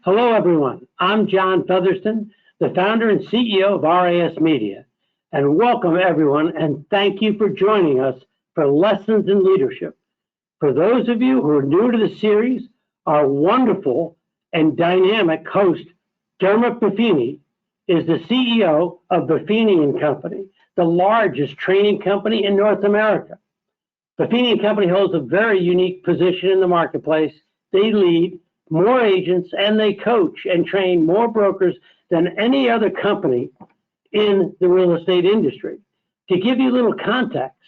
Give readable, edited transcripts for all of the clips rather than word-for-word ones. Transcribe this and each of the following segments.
Hello, everyone. I'm John Featherston, the founder and CEO of RISMedia, and welcome everyone, and thank you for joining us for Lessons in Leadership. For those of you who are new to the series, our wonderful and dynamic host, Dermot Buffini, is the CEO of Buffini & Company, the largest training company in North America. Buffini & Company holds a very unique position in the marketplace. They lead more agents and they coach and train more brokers than any other company in the real estate industry. To give you a little context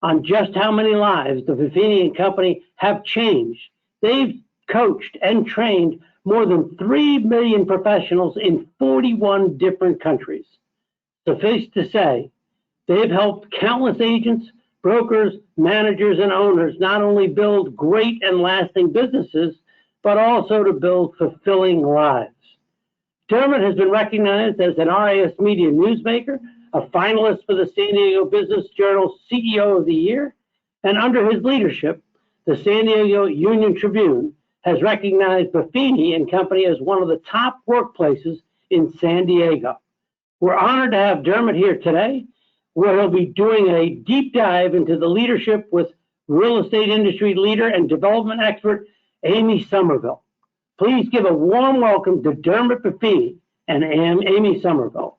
on just how many lives the Buffini & Company have changed, they've coached and trained more than 3 million professionals in 41 different countries. Suffice to say, they've helped countless agents, brokers, managers, and owners not only build great and lasting businesses, but also to build fulfilling lives. Dermot has been recognized as an RISMedia newsmaker, a finalist for the San Diego Business Journal CEO of the Year, and under his leadership, the San Diego Union Tribune has recognized Buffini & Company as one of the top workplaces in San Diego. We're honored to have Dermot here today, where he'll be doing a deep dive into the leadership with real estate industry leader and development expert, Amy Somerville. Please give a warm welcome to Dermot Buffini and Amy Somerville.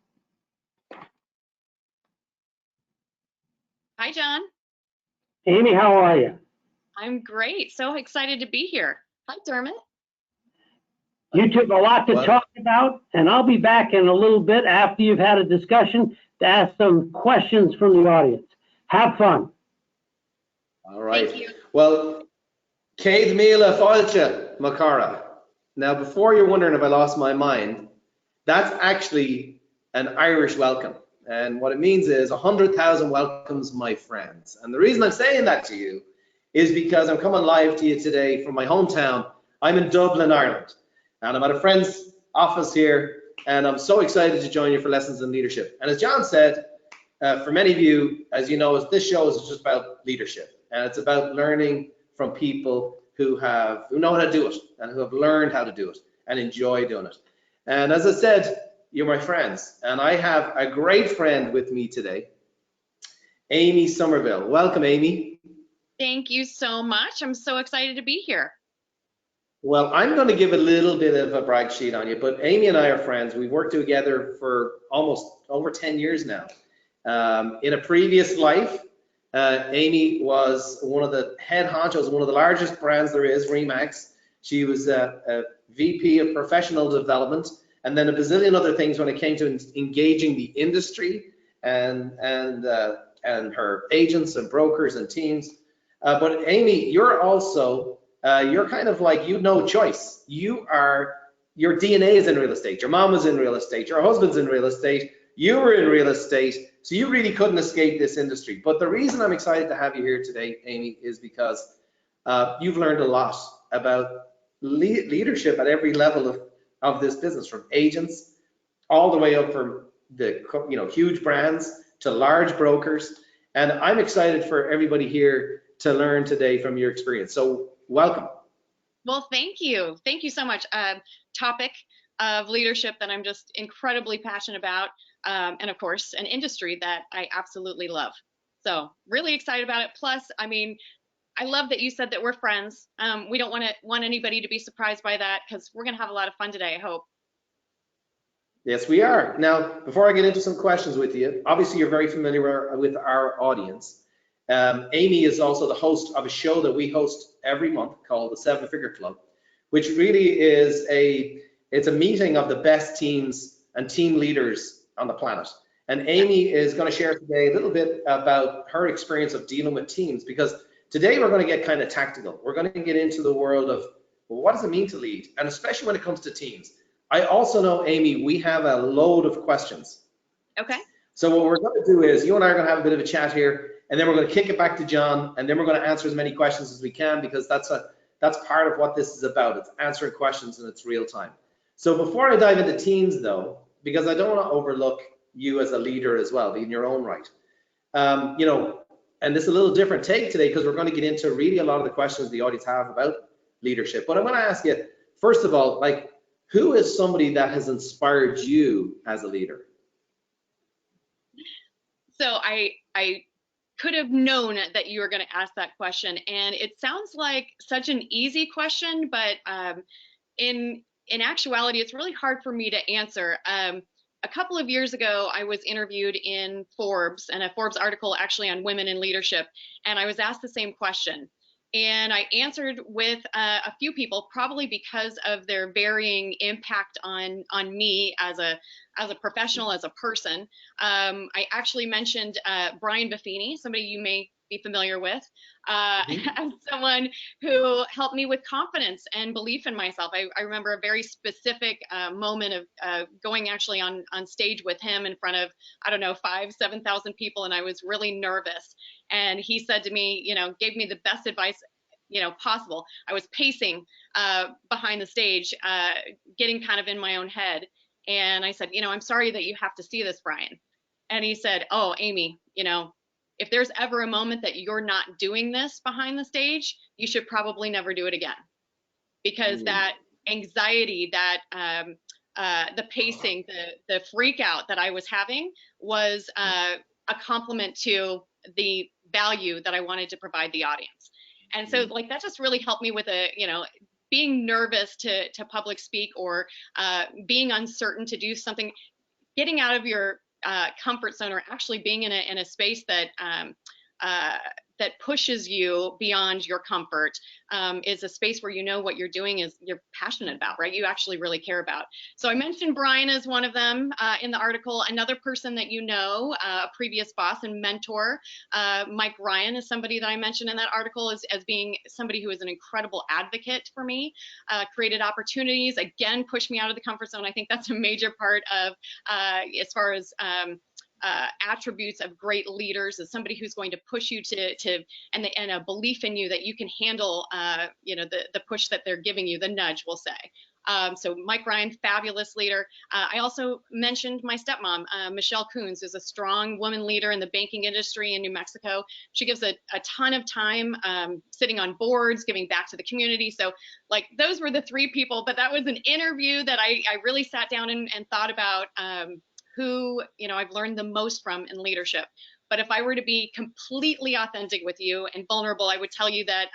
Hi, John. Amy, how are you? I'm great. So excited to be here. Hi, Dermot. You took a lot to talk about, and I'll be back in a little bit after you've had a discussion to ask some questions from the audience. Have fun. All right. Thank you. Well, Céad Míle Fáilte Macara. Now, before you're wondering if I lost my mind, that's actually an Irish welcome. And what it means is 100,000 welcomes, my friends. And the reason I'm saying that to you is because I'm coming live to you today from my hometown. I'm in Dublin, Ireland, and I'm at a friend's office here, and I'm so excited to join you for Lessons in Leadership. And as John said, for many of you, as you know, this show is just about leadership, and it's about learning from people who know how to do it and who have learned how to do it and enjoy doing it. And as I said, you're my friends, and I have a great friend with me today, Amy Somerville. Welcome, Amy. Thank you so much. I'm so excited to be here. Well, I'm going to give a little bit of a brag sheet on you, but Amy and I are friends. We've worked together for almost over 10 years now. In a previous life, Amy was one of the head honchos, one of the largest brands there is, RE/MAX. She was a VP of professional development, and then a bazillion other things when it came to engaging the industry and her agents and brokers and teams. But Amy, you're also you're kind of like, you know, choice. Your DNA is in real estate. Your mom was in real estate. Your husband's in real estate. You were in real estate. So you really couldn't escape this industry. But the reason I'm excited to have you here today, Amy, is because you've learned a lot about leadership at every level of this business, from agents all the way up from the huge brands to large brokers. And I'm excited for everybody here to learn today from your experience. So welcome. Well, thank you. Thank you so much. Topic of leadership that I'm just incredibly passionate about. And of course, an industry that I absolutely love. So really excited about it. Plus, I mean, I love that you said that we're friends. We don't want anybody to be surprised by that, because we're going to have a lot of fun today, I hope. Yes, we are. Now, before I get into some questions with you, obviously you're very familiar with our audience. Amy is also the host of a show that we host every month called the 7 Figure Club, which really is it's a meeting of the best teams and team leaders on the planet. And Amy is going to share today a little bit about her experience of dealing with teams, because today we're going to get kind of tactical. We're going to get into the world of, well, what does it mean to lead? And especially when it comes to teams. I also know, Amy, we have a load of questions. Okay. So what we're going to do is, you and I are going to have a bit of a chat here, and then we're going to kick it back to John, and then we're going to answer as many questions as we can, because that's part of what this is about. It's answering questions and it's real time. So before I dive into teams though, because I don't want to overlook you as a leader as well, in your own right. And this is a little different take today, because we're going to get into really a lot of the questions the audience have about leadership. But I want to ask you, first of all, like, who is somebody that has inspired you as a leader? So I could have known that you were going to ask that question, and it sounds like such an easy question, but in actuality, it's really hard for me to answer. A couple of years ago, I was interviewed in Forbes, and a Forbes article actually on women in leadership, and I was asked the same question. And I answered with a few people, probably because of their varying impact on me as a professional, as a person. I actually mentioned Brian Buffini, somebody you may be familiar with, as someone who helped me with confidence and belief in myself. I remember a very specific moment of going actually on stage with him in front of, I don't know, 5,000 to 7,000 people, and I was really nervous. And he said to me, you know, gave me the best advice, you know, possible. I was pacing behind the stage, getting kind of in my own head. And I said, you know, I'm sorry that you have to see this, Brian. And he said, oh, Amy, you know, if there's ever a moment that you're not doing this behind the stage, you should probably never do it again. Because that anxiety, that the pacing, the freak out that I was having was a compliment to the value that I wanted to provide the audience. And so like that just really helped me with you know, being nervous to public speak, or being uncertain to do something, getting out of your comfort zone, or actually being in a space that that pushes you beyond your comfort, is a space where you know what you're doing is you're passionate about, right? You actually really care about. So I mentioned Brian as one of them in the article. Another person that you know, a previous boss and mentor, Mike Ryan, is somebody that I mentioned in that article as being somebody who is an incredible advocate for me, created opportunities, again, pushed me out of the comfort zone. I think that's a major part of, as far as attributes of great leaders, is somebody who's going to push you and a belief in you that you can handle, you know, the push that they're giving you, the nudge, we'll say. So Mike Ryan, fabulous leader. I also mentioned my stepmom, Michelle Coons, who's a strong woman leader in the banking industry in New Mexico. She gives a ton of time sitting on boards, giving back to the community. So like those were the three people, but that was an interview that I really sat down and thought about who, you know, I've learned the most from in leadership. But if I were to be completely authentic with you and vulnerable, I would tell you that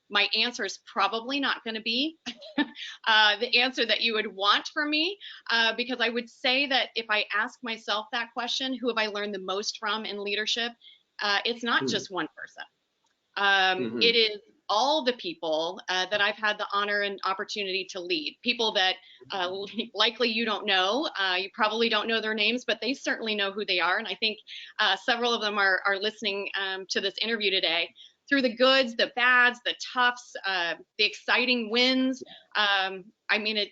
my answer is probably not going to be the answer that you would want from me, because I would say that if I ask myself that question, who have I learned the most from in leadership? It's not just one person. It is all the people that I've had the honor and opportunity to lead. People that likely you don't know, you probably don't know their names, but they certainly know who they are. And I think several of them are listening to this interview today. Through the goods, the bads, the toughs, the exciting wins. I mean,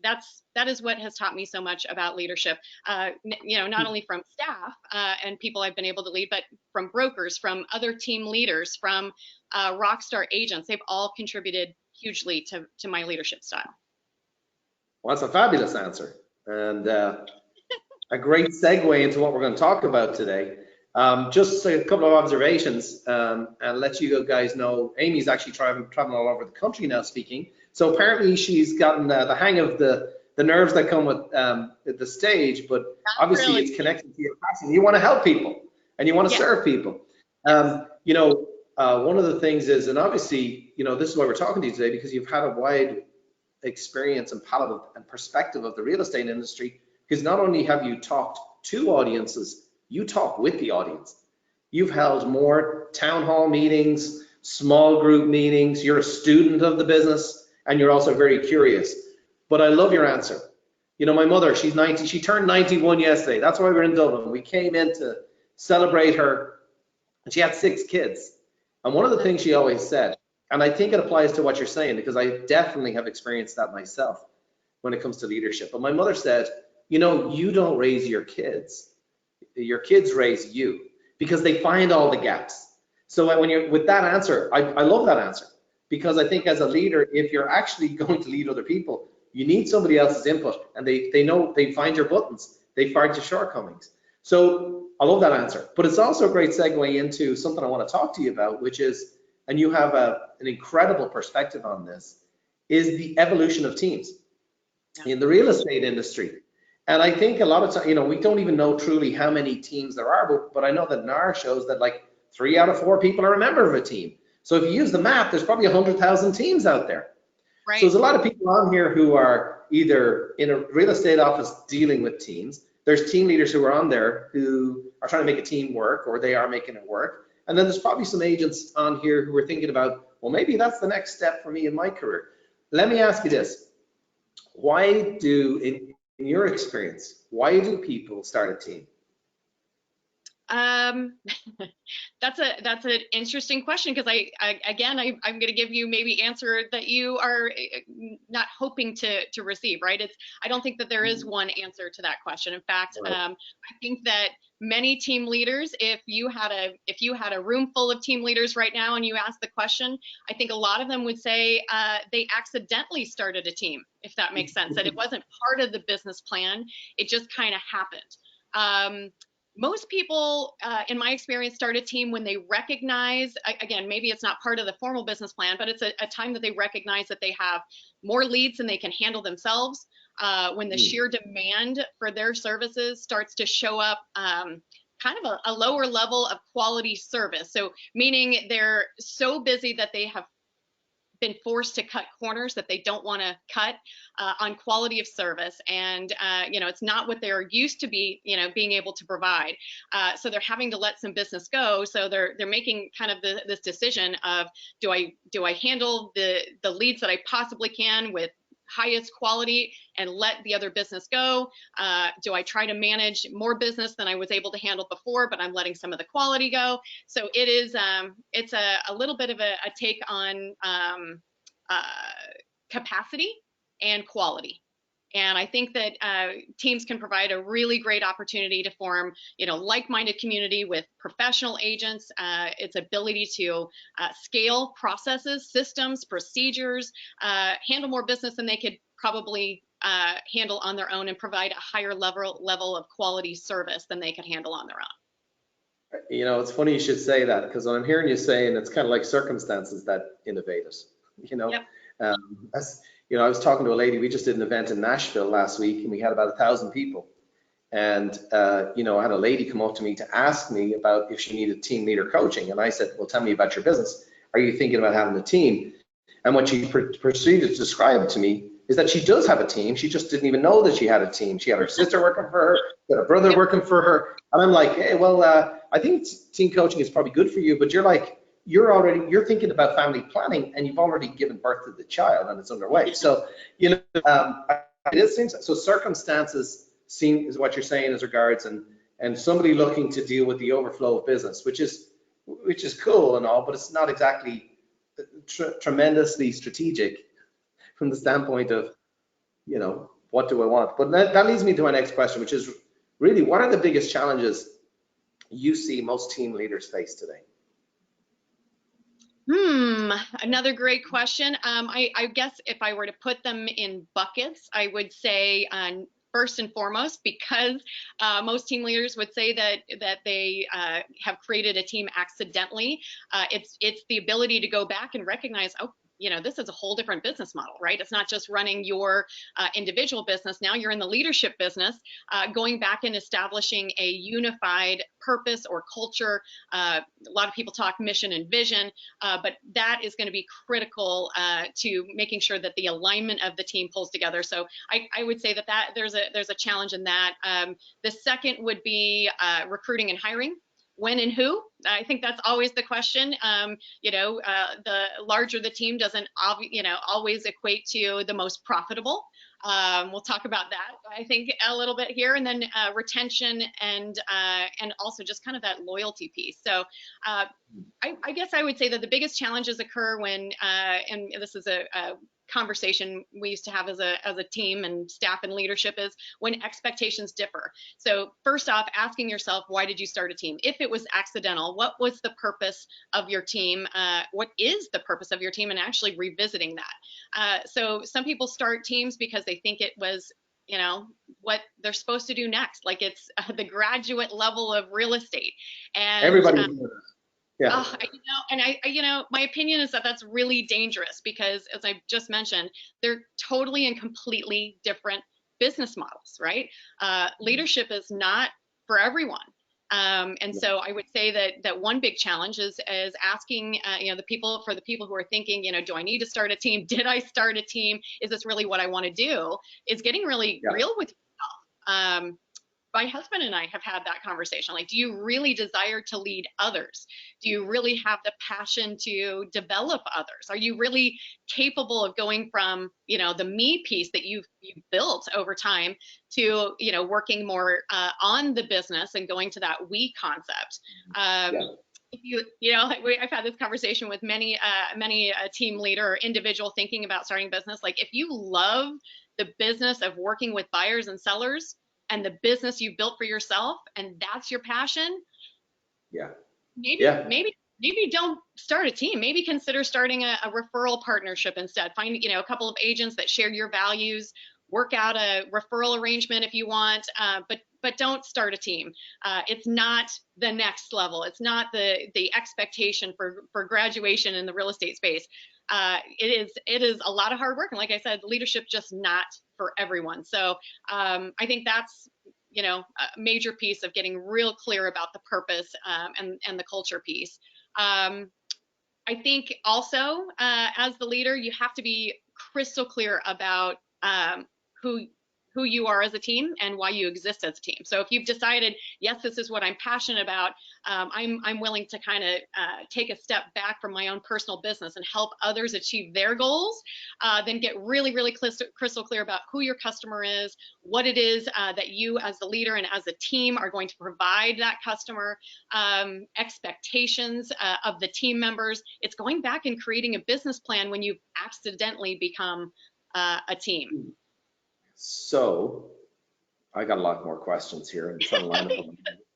that is what has taught me so much about leadership. You know, not only from staff and people I've been able to lead, but from brokers, from other team leaders, from rockstar agents. They've all contributed hugely to my leadership style. Well, that's a fabulous answer, and a great segue into what we're going to talk about today. Just a couple of observations, and let you guys know, Amy's actually traveling all over the country now speaking. So apparently she's gotten the hang of the nerves that come with the stage, but obviously it's connected to your passion. You want to help people and you want to serve people. You know, one of the things is, and obviously, you know, this is why we're talking to you today, because you've had a wide experience and palette and perspective of the real estate industry, because not only have you talked to audiences, you talk with the audience. You've held more town hall meetings, small group meetings, you're a student of the business, and you're also very curious. But I love your answer. You know, my mother, she's 90, she turned 91 yesterday. That's why we're in Dublin. We came in to celebrate her, and she had 6 kids. And one of the things she always said, and I think it applies to what you're saying, because I definitely have experienced that myself when it comes to leadership. But my mother said, you know, you don't raise your kids raise you, because they find all the gaps. So when you're with that answer, I love that answer, because I think as a leader, if you're actually going to lead other people, you need somebody else's input, and they know, they find your buttons, they find your shortcomings. So I love that answer. But it's also a great segue into something I want to talk to you about, which is, and you have an incredible perspective on this, is the evolution of teams. in the real estate industry. And I think a lot of times, we don't even know truly how many teams there are, but I know that NAR shows that like 3 out of 4 people are a member of a team. So if you use the math, there's probably 100,000 teams out there. Right. So there's a lot of people on here who are either in a real estate office dealing with teams. There's team leaders who are on there who are trying to make a team work, or they are making it work. And then there's probably some agents on here who are thinking about, well, maybe that's the next step for me in my career. Let me ask you this. Why do, in your experience, why do people start a team? That's an interesting question, because I'm going to give you maybe answer that you are not hoping to receive, right? I don't think that there is one answer to that question. In fact, Right. I think that many team leaders, if you had a room full of team leaders right now and you asked the question, I think a lot of them would say they accidentally started a team, if that makes sense, that it wasn't part of the business plan, it just kind of happened. Most people, in my experience, start a team when they recognize, again, maybe it's not part of the formal business plan, but it's a time that they recognize that they have more leads than they can handle themselves, when the sheer demand for their services starts to show up, kind of a lower level of quality service. So meaning they're so busy that they have been forced to cut corners that they don't want to cut on quality of service, and it's not what they're used to being able to provide. So they're having to let some business go. So they're making kind of this decision of, do I handle the leads that I possibly can with highest quality and let the other business go? Do I try to manage more business than I was able to handle before, but I'm letting some of the quality go? So it is, it's a little bit of a take on capacity and quality. And I think that teams can provide a really great opportunity to form, like-minded community with professional agents. Its ability to scale processes, systems, procedures, handle more business than they could probably handle on their own, and provide a higher level of quality service than they could handle on their own. It's funny you should say that, because what I'm hearing you saying, it's kind of like circumstances that innovate us. Yep. I was talking to a lady. We just did an event in Nashville last week, and we had about 1,000 people. And I had a lady come up to me to ask me about if she needed team leader coaching, and I said, "Well, tell me about your business. Are you thinking about having a team?" And what she proceeded to describe to me is that she does have a team. She just didn't even know that she had a team. She had her sister working for her, she had her brother working for her. And I'm like, hey, well, I think team coaching is probably good for you, but you're thinking about family planning, and you've already given birth to the child and it's underway. So, it is, so circumstances is what you're saying as regards, and somebody looking to deal with the overflow of business, which is cool and all, but it's not exactly tremendously strategic from the standpoint of, what do I want? But that leads me to my next question, which is really, what are the biggest challenges you see most team leaders face today? Another great question. I guess if I were to put them in buckets, I would say, first and foremost, because most team leaders would say that they have created a team accidentally. It's the ability to go back and recognize, oh, this is a whole different business model, right? It's not just running your individual business. Now you're in the leadership business, going back and establishing a unified purpose or culture. A lot of people talk mission and vision, but that is going to be critical to making sure that the alignment of the team pulls together. So I would say that there's a challenge in that. The second would be recruiting and hiring. When and who? I think that's always the question. The larger the team doesn't, always equate to the most profitable. We'll talk about that, I think, a little bit here, and then retention and also just kind of that loyalty piece. So I guess I would say that the biggest challenges occur when, and this is a conversation we used to have as a team and staff and leadership, is when expectations differ. So first off, asking yourself, why did you start a team? If it was accidental, what was the purpose of your team? What is the purpose of your team? And actually revisiting that. So some people start teams because they think it was, what they're supposed to do next. Like it's the graduate level of real estate. And everybody Yeah. My opinion is that that's really dangerous because, as I just mentioned, they're totally and completely different business models, right? Leadership is not for everyone. And so I would say that one big challenge is asking, the people who are thinking, do I need to start a team? Did I start a team? Is this really what I want to do? Is getting really real with yourself. My husband and I have had that conversation. Like, do you really desire to lead others? Do you really have the passion to develop others? Are you really capable of going from, the me piece that you've built over time to, working more on the business and going to that we concept? I've had this conversation with many team leader or individual thinking about starting a business. Like, if you love the business of working with buyers and sellers, and the business you built for yourself, and that's your passion, maybe don't start a team. Maybe consider starting a referral partnership instead. Find a couple of agents that share your values, work out a referral arrangement if you want, but don't start a team. It's not the next level. It's not the expectation for graduation in the real estate space. It is a lot of hard work, and like I said, leadership just not for everyone. So I think that's a major piece of getting real clear about the purpose and the culture piece. I think also as the leader, you have to be crystal clear about who you are as a team and why you exist as a team. So if you've decided, yes, this is what I'm passionate about, I'm willing to kind of take a step back from my own personal business and help others achieve their goals, then get really, really crystal clear about who your customer is, what it is that you as the leader and as a team are going to provide that customer, expectations of the team members. It's going back and creating a business plan when you've accidentally become a team. So I got a lot more questions here and trying to line up the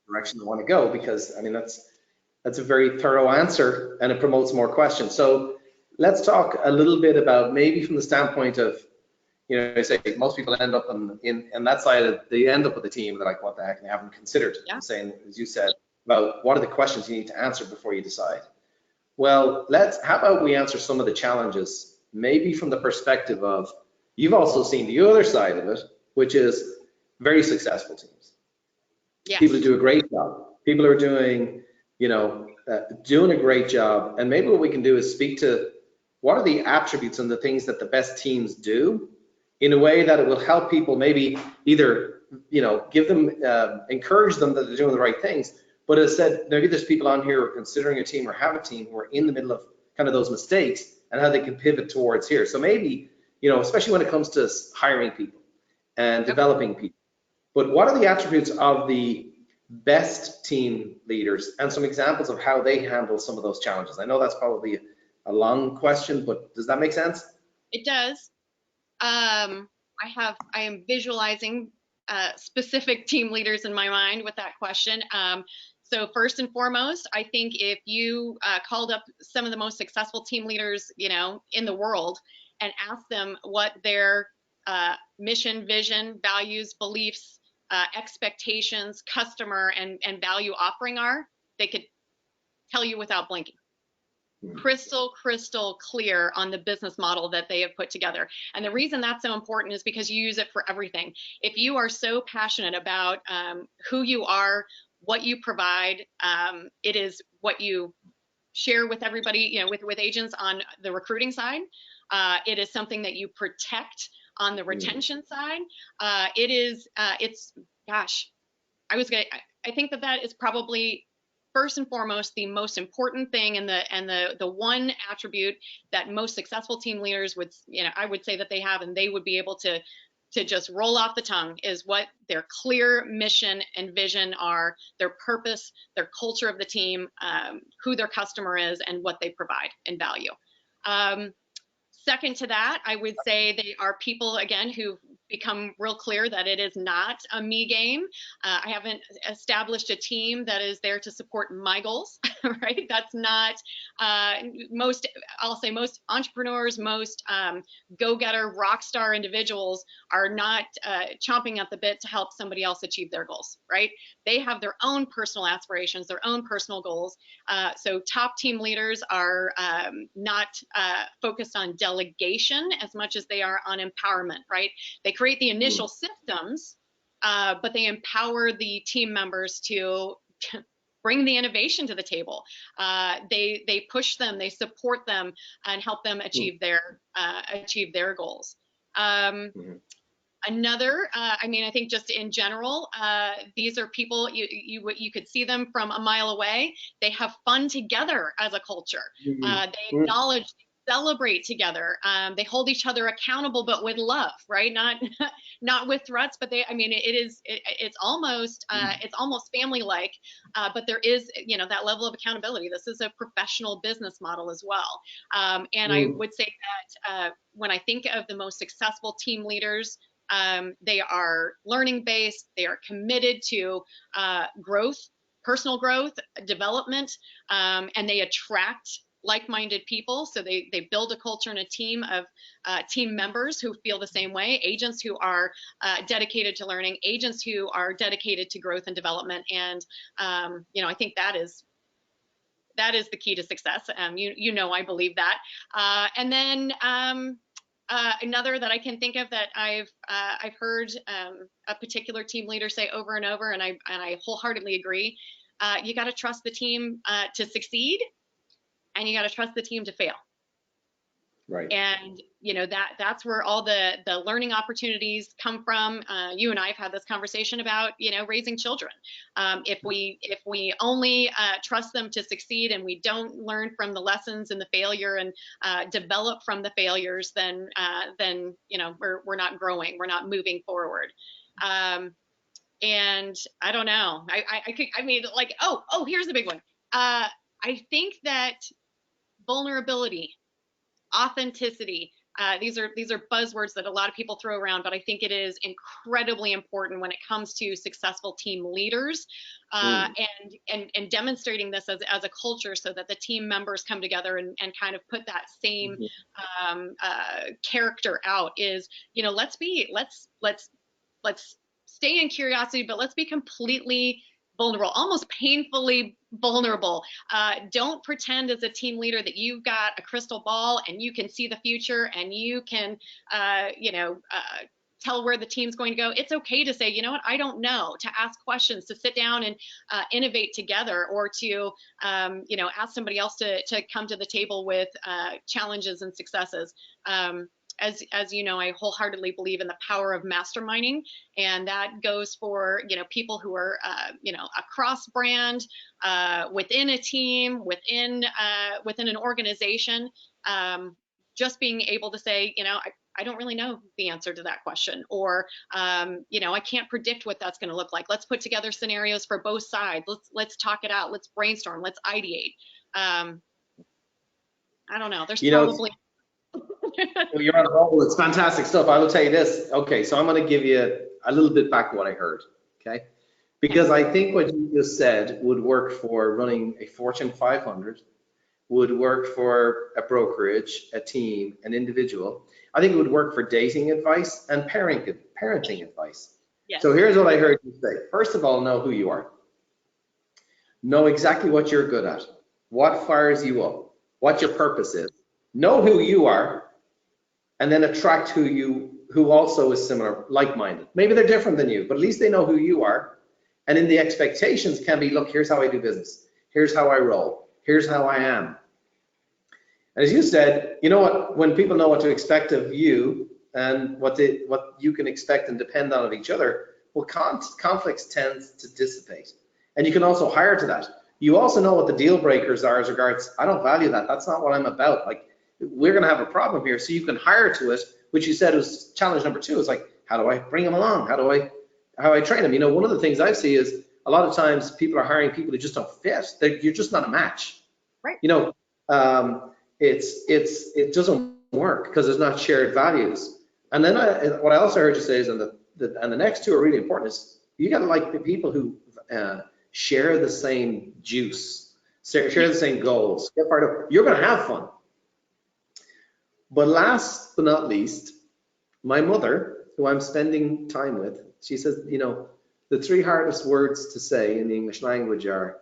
direction I want to go, because I mean that's a very thorough answer and it promotes more questions. So let's talk a little bit about, maybe from the standpoint of, I say most people end up in that side, they end up with a team. They're like, what the heck? They haven't considered. I'm saying, as you said, about what are the questions you need to answer before you decide. Well, how about we answer some of the challenges, maybe from the perspective of, you've also seen the other side of it, which is very successful teams. Yes. People who do a great job. People who are doing, doing a great job. And maybe what we can do is speak to what are the attributes and the things that the best teams do in a way that it will help people maybe either, give them, encourage them that they're doing the right things. But as I said, maybe there's people on here who are considering a team or have a team who are in the middle of kind of those mistakes and how they can pivot towards here. So maybe, especially when it comes to hiring people and developing people. But what are the attributes of the best team leaders and some examples of how they handle some of those challenges? I know that's probably a long question, but does that make sense? It does. I am visualizing specific team leaders in my mind with that question. So first and foremost, I think if you called up some of the most successful team leaders, in the world, and ask them what their mission, vision, values, beliefs, expectations, customer, and value offering are, they could tell you without blinking. Crystal clear on the business model that they have put together. And the reason that's so important is because you use it for everything. If you are so passionate about who you are, what you provide, it is what you share with everybody, with agents on the recruiting side. It is something that you protect on the retention side. I think that is probably first and foremost the most important thing, and the one attribute that most successful team leaders would, I would say that they have, and they would be able to just roll off the tongue, is what their clear mission and vision are, their purpose, their culture of the team, who their customer is, and what they provide in value. Second to that, I would say they are people, again, who become real clear that it is not a me game. I haven't established a team that is there to support my goals. right? That's not I'll say most entrepreneurs, most go-getter rock star individuals are not chomping at the bit to help somebody else achieve their goals, right? They have their own personal aspirations, their own personal goals. So top team leaders are not focused on delegation as much as they are on empowerment, right? They create the initial systems, but they empower the team members to bring the innovation to the table. They push them, they support them, and help them achieve their goals. Another, I mean, I think just in general, these are people, you could see them from a mile away. They have fun together as a culture. They acknowledge, celebrate together. They hold each other accountable, but with love, right? Not with threats, but it's almost family-like, but there is, that level of accountability. This is a professional business model as well. And I would say that when I think of the most successful team leaders, they are learning-based, they are committed to growth, personal growth, development, and they attract like-minded people. So they build a culture and a team of team members who feel the same way, agents who are dedicated to learning, agents who are dedicated to growth and development. And I think that is the key to success. I believe that. And then another that I can think of that I've heard a particular team leader say over and over, and I wholeheartedly agree. You got to trust the team to succeed, and you got to trust the team to fail. Right. And that's where all the learning opportunities come from. You and I have had this conversation about raising children. If we only trust them to succeed and we don't learn from the lessons and the failure and develop from the failures, then we're not growing, we're not moving forward. And I don't know. Here's the big one. I think that vulnerability, authenticity, these are buzzwords that a lot of people throw around, but I think it is incredibly important when it comes to successful team leaders, and demonstrating this as a culture so that the team members come together and kind of put that same character out. Is let's stay in curiosity, but let's be completely vulnerable, almost painfully vulnerable. Don't pretend as a team leader that you've got a crystal ball and you can see the future and you can, tell where the team's going to go. It's okay to say, I don't know, to ask questions, to sit down and innovate together, or to, ask somebody else to come to the table with challenges and successes. As you know, I wholeheartedly believe in the power of masterminding, and that goes for people who are across brand, within a team, within an organization. Just being able to say, I don't really know the answer to that question, or I can't predict what that's going to look like. Let's put together scenarios for both sides. Let's talk it out. Let's brainstorm. Let's ideate. I don't know. There's probably. Well, you're on a roll. It's fantastic stuff. I will tell you this. Okay, so I'm going to give you a little bit back what I heard. Okay, because I think what you just said would work for running a Fortune 500, would work for a brokerage, a team, an individual. I think it would work for dating advice and parenting advice. Yes. So here's what I heard you say. First of all, know who you are. Know exactly what you're good at, what fires you up, what your purpose is. Know who you are, and then attract who also is similar, like-minded. Maybe they're different than you, but at least they know who you are. And then the expectations can be, look, here's how I do business. Here's how I roll. Here's how I am. And as you said, you know what? When people know what to expect of you and what you can expect and depend on of each other, well, conflicts tend to dissipate. And you can also hire to that. You also know what the deal breakers are as regards, I don't value that. That's not what I'm about. Like, we're going to have a problem here. So you can hire to it, which you said was challenge number 2. Is like, how do I bring them along? How do I train them? One of the things I see is a lot of times people are hiring people who just don't fit. You're just not a match. Right. It doesn't work because there's not shared values. And then what I also heard you say is, and the next 2 are really important, is you got to like the people who share the same juice. Share the same goals. Get part of. You're going to have fun. But last but not least, my mother, who I'm spending time with, she says, you know, the 3 hardest words to say in the English language are,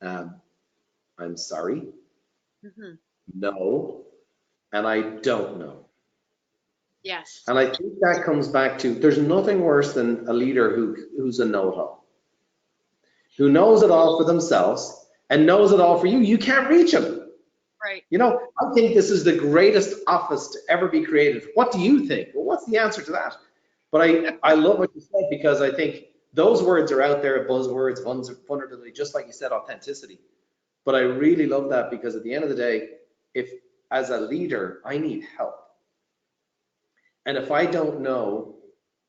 I'm sorry, no, and I don't know. Yes. And I think that comes back to, there's nothing worse than a leader who's a know-it-all, who knows it all for themselves and knows it all for you. You can't reach them. Right. You know, I think this is the greatest office to ever be created. What do you think? Well, what's the answer to that? But I love what you said, because I think those words are out there, buzzwords, vulnerability, just like you said, authenticity. But I really love that, because at the end of the day, if as a leader, I need help. And if I don't know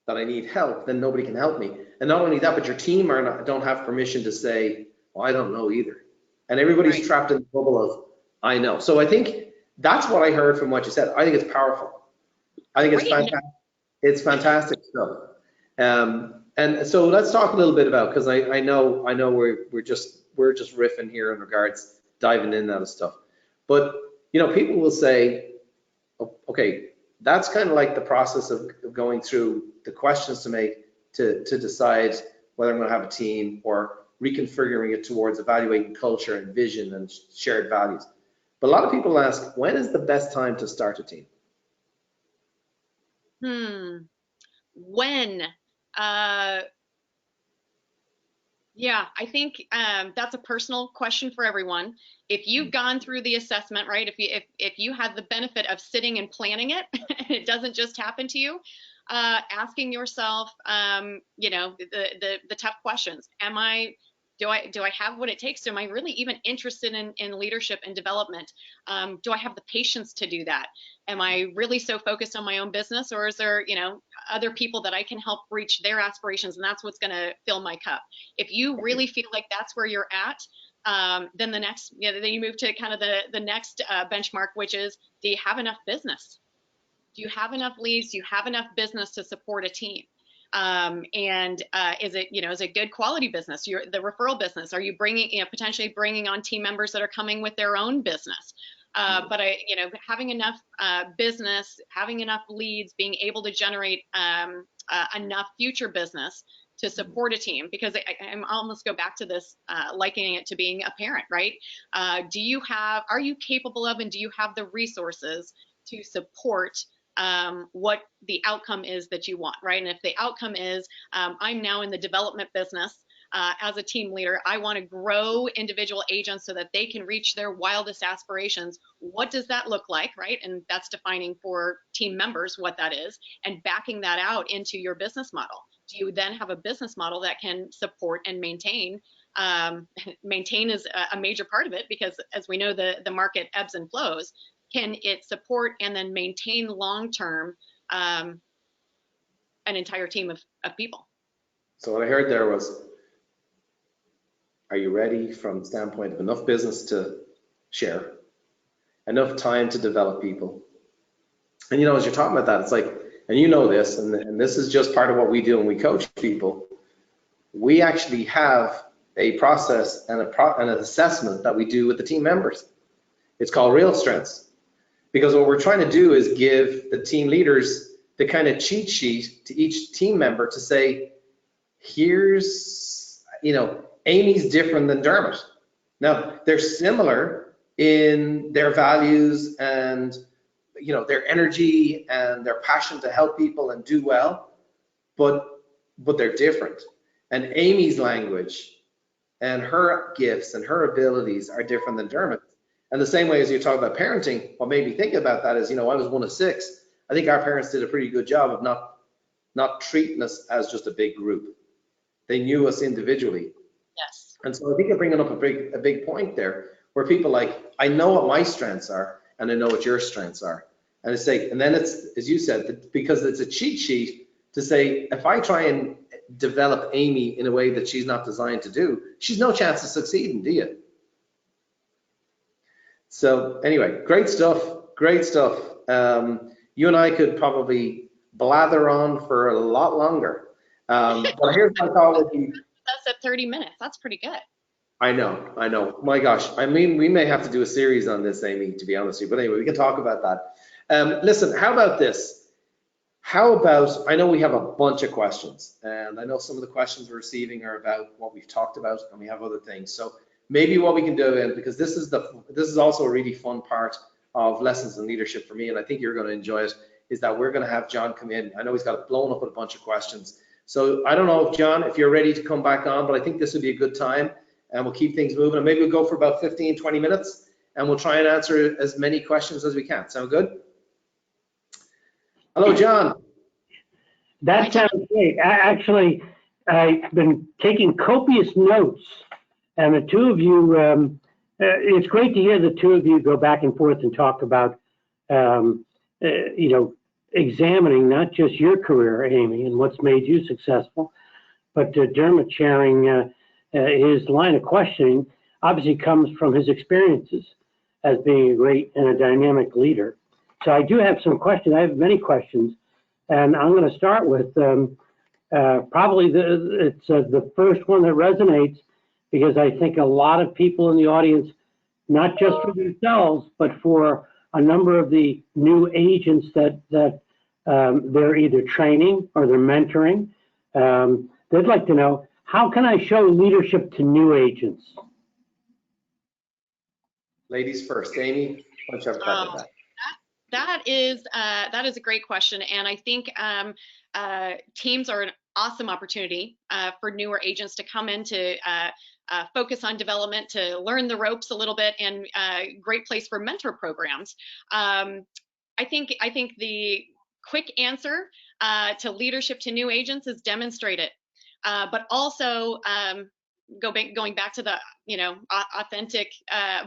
that I need help, then nobody can help me. And not only that, but your team don't have permission to say, well, I don't know either. And everybody's trapped in the bubble of, I know. So I think that's what I heard from what you said. I think it's powerful. I think it's fantastic. It's fantastic stuff. And so let's talk a little bit about, because I know we're just riffing here in regards diving in and out of stuff. But you know, people will say, okay, that's kind of like the process of going through the questions to make to decide whether I'm going to have a team, or reconfiguring it towards evaluating culture and vision and shared values. But a lot of people ask, when is the best time to start a team? When? Yeah, I think that's a personal question for everyone. If you've gone through the assessment, right? If you had the benefit of sitting and planning it, and it doesn't just happen to you, asking yourself, you know, the tough questions. Do I have what it takes? Am I really even interested in leadership and development? Do I have the patience to do that? Am I really so focused on my own business, or is there, you know, other people that I can help reach their aspirations, and that's what's going to fill my cup? If you really feel like that's where you're at, then the next, you know, then you move to kind of the next benchmark, which is, do you have enough business? Do you have enough leads? Do you have enough business to support a team? Is it, you know, is it good quality business? The referral business. Are you bringing, you know, potentially bringing on team members that are coming with their own business? But you know, having enough business, having enough leads, being able to generate enough future business to support a team, because I almost go back to this, likening it to being a parent, right? Are you capable of, and do you have the resources to support what the outcome is that you want, right? And if the outcome is, I'm now in the development business, as a team leader, I want to grow individual agents so that they can reach their wildest aspirations. What does that look like, right? And that's defining for team members what that is, and backing that out into your business model. Do you then have a business model that can support and maintain? Maintain is a major part of it, because as we know, the market ebbs and flows. Can it support and then maintain long-term an entire team of people? So what I heard there was, are you ready from the standpoint of enough business to share, enough time to develop people? And you know, as you're talking about that, it's like, and you know this, and this is just part of what we do when we coach people. We actually have a process and an assessment that we do with the team members. It's called Real Strengths. Because what we're trying to do is give the team leaders the kind of cheat sheet to each team member to say, here's, you know, Amy's different than Dermot. Now, they're similar in their values and, you know, their energy and their passion to help people and do well, but they're different. And Amy's language and her gifts and her abilities are different than Dermot. And the same way as you talk about parenting, what made me think about that is, you know, I was one of 6. I think our parents did a pretty good job of not treating us as just a big group. They knew us individually. Yes. And so I think you're bringing up a big point there, where people like, I know what my strengths are, and I know what your strengths are. And it's like, and then it's, as you said, because it's a cheat sheet to say, if I try and develop Amy in a way that she's not designed to do, she's no chance of succeeding, do you? So anyway, great stuff, great stuff. You and I could probably blather on for a lot longer. But here's my call with you. That's at 30 minutes. That's pretty good. I know. My gosh, I mean, we may have to do a series on this, Amy, to be honest with you. But anyway, we can talk about that. Listen, how about this? How about, I know we have a bunch of questions, and I know some of the questions we're receiving are about what we've talked about, and we have other things. So maybe what we can do, and because this is also a really fun part of Lessons in Leadership for me, and I think you're going to enjoy it, is that we're going to have John come in. I know he's got it blown up with a bunch of questions. So I don't know if John, if you're ready to come back on, but I think this would be a good time, and we'll keep things moving, and maybe we'll go for about 15, 20 minutes, and we'll try and answer as many questions as we can. Sound good? Hello, John. That sounds great. Actually, I've been taking copious notes, and the two of you, it's great to hear the two of you go back and forth and talk about, examining not just your career, Amy, and what's made you successful, but Dermot sharing his line of questioning obviously comes from his experiences as being a great and a dynamic leader. So I do have some questions. I have many questions, and I'm going to start with probably the first one that resonates, because I think a lot of people in the audience, not just for themselves, but for a number of the new agents that they're either training or they're mentoring, they'd like to know, how can I show leadership to new agents? Ladies first. Amy, why don't you have a crack at that? That is a great question, and I think teams are an awesome opportunity for newer agents to come in to focus on development, to learn the ropes a little bit, and great place for mentor programs. I think the quick answer to leadership to new agents is demonstrate it, but also going back to the authentic,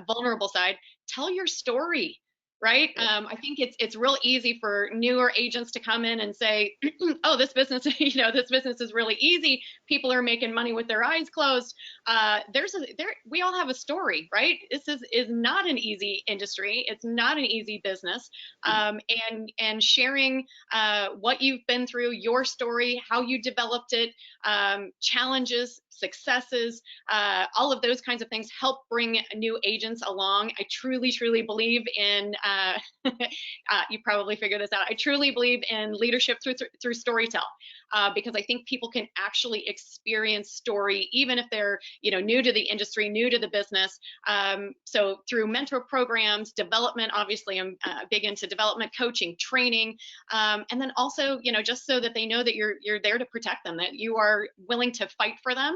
vulnerable side. Tell your story. Right? I think it's real easy for newer agents to come in and say, oh, this business, this business is really easy. People are making money with their eyes closed. We all have a story, right? This is not an easy industry. It's not an easy business. And sharing what you've been through, your story, how you developed it, challenges, successes, all of those kinds of things help bring new agents along. I truly, truly believe in, you probably figured this out, I truly believe in leadership through storytell, because I think people can actually experience story, even if they're new to the industry, new to the business. So through mentor programs, development, obviously I'm big into development, coaching, training, and then also, just so that they know that you're there to protect them, that you are willing to fight for them,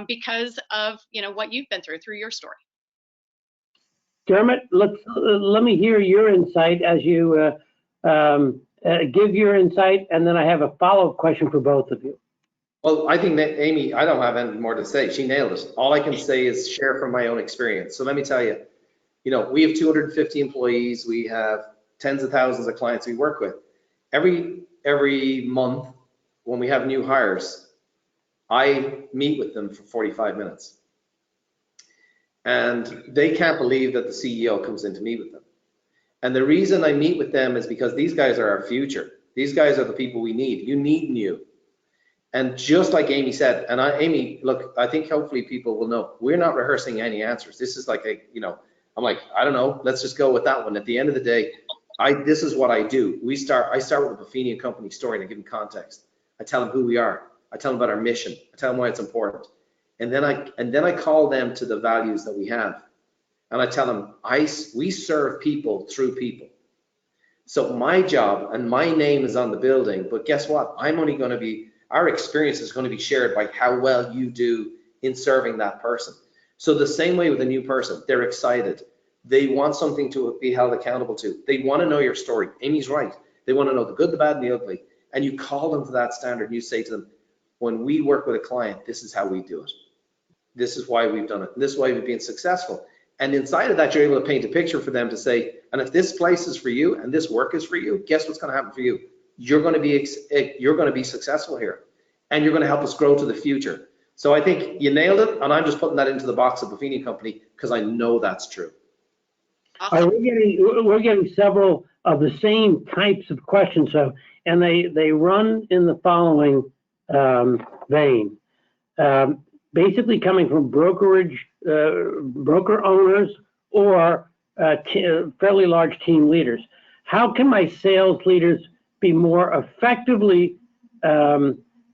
because of what you've been through your story. Dermot, let me hear your insight as you give your insight, and then I have a follow-up question for both of you. Well, I think that Amy, I don't have anything more to say. She nailed it. All I can say is share from my own experience. So let me tell you, we have 250 employees. We have tens of thousands of clients we work with. Every month when we have new hires, I meet with them for 45 minutes. And they can't believe that the CEO comes in to meet with them. And the reason I meet with them is because these guys are our future. These guys are the people we need. You need new. And just like Amy said, and Amy, look, I think hopefully people will know, we're not rehearsing any answers. This is like I'm like, I don't know, let's just go with that one. At the end of the day, this is what I do. I start with the Buffini & Company story and I give them context. I tell them who we are. I tell them about our mission. I tell them why it's important. And then I call them to the values that we have. And I tell them, we serve people through people. So my job and my name is on the building, but guess what? Our experience is going to be shared by how well you do in serving that person. So the same way with a new person, they're excited. They want something to be held accountable to. They want to know your story. Amy's right. They want to know the good, the bad, and the ugly. And you call them to that standard and you say to them, when we work with a client, this is how we do it. This is why we've done it. And this is why we've been successful. And inside of that, you're able to paint a picture for them to say, and if this place is for you and this work is for you, guess what's going to happen for you? You're going to be successful here, and you're going to help us grow to the future. So I think you nailed it, and I'm just putting that into the box of Buffini & Company because I know that's true. Awesome. We're getting several of the same types of questions, and they run in the following vein. basically coming from brokerage, broker owners or fairly large team leaders. How can my sales leaders be more effectively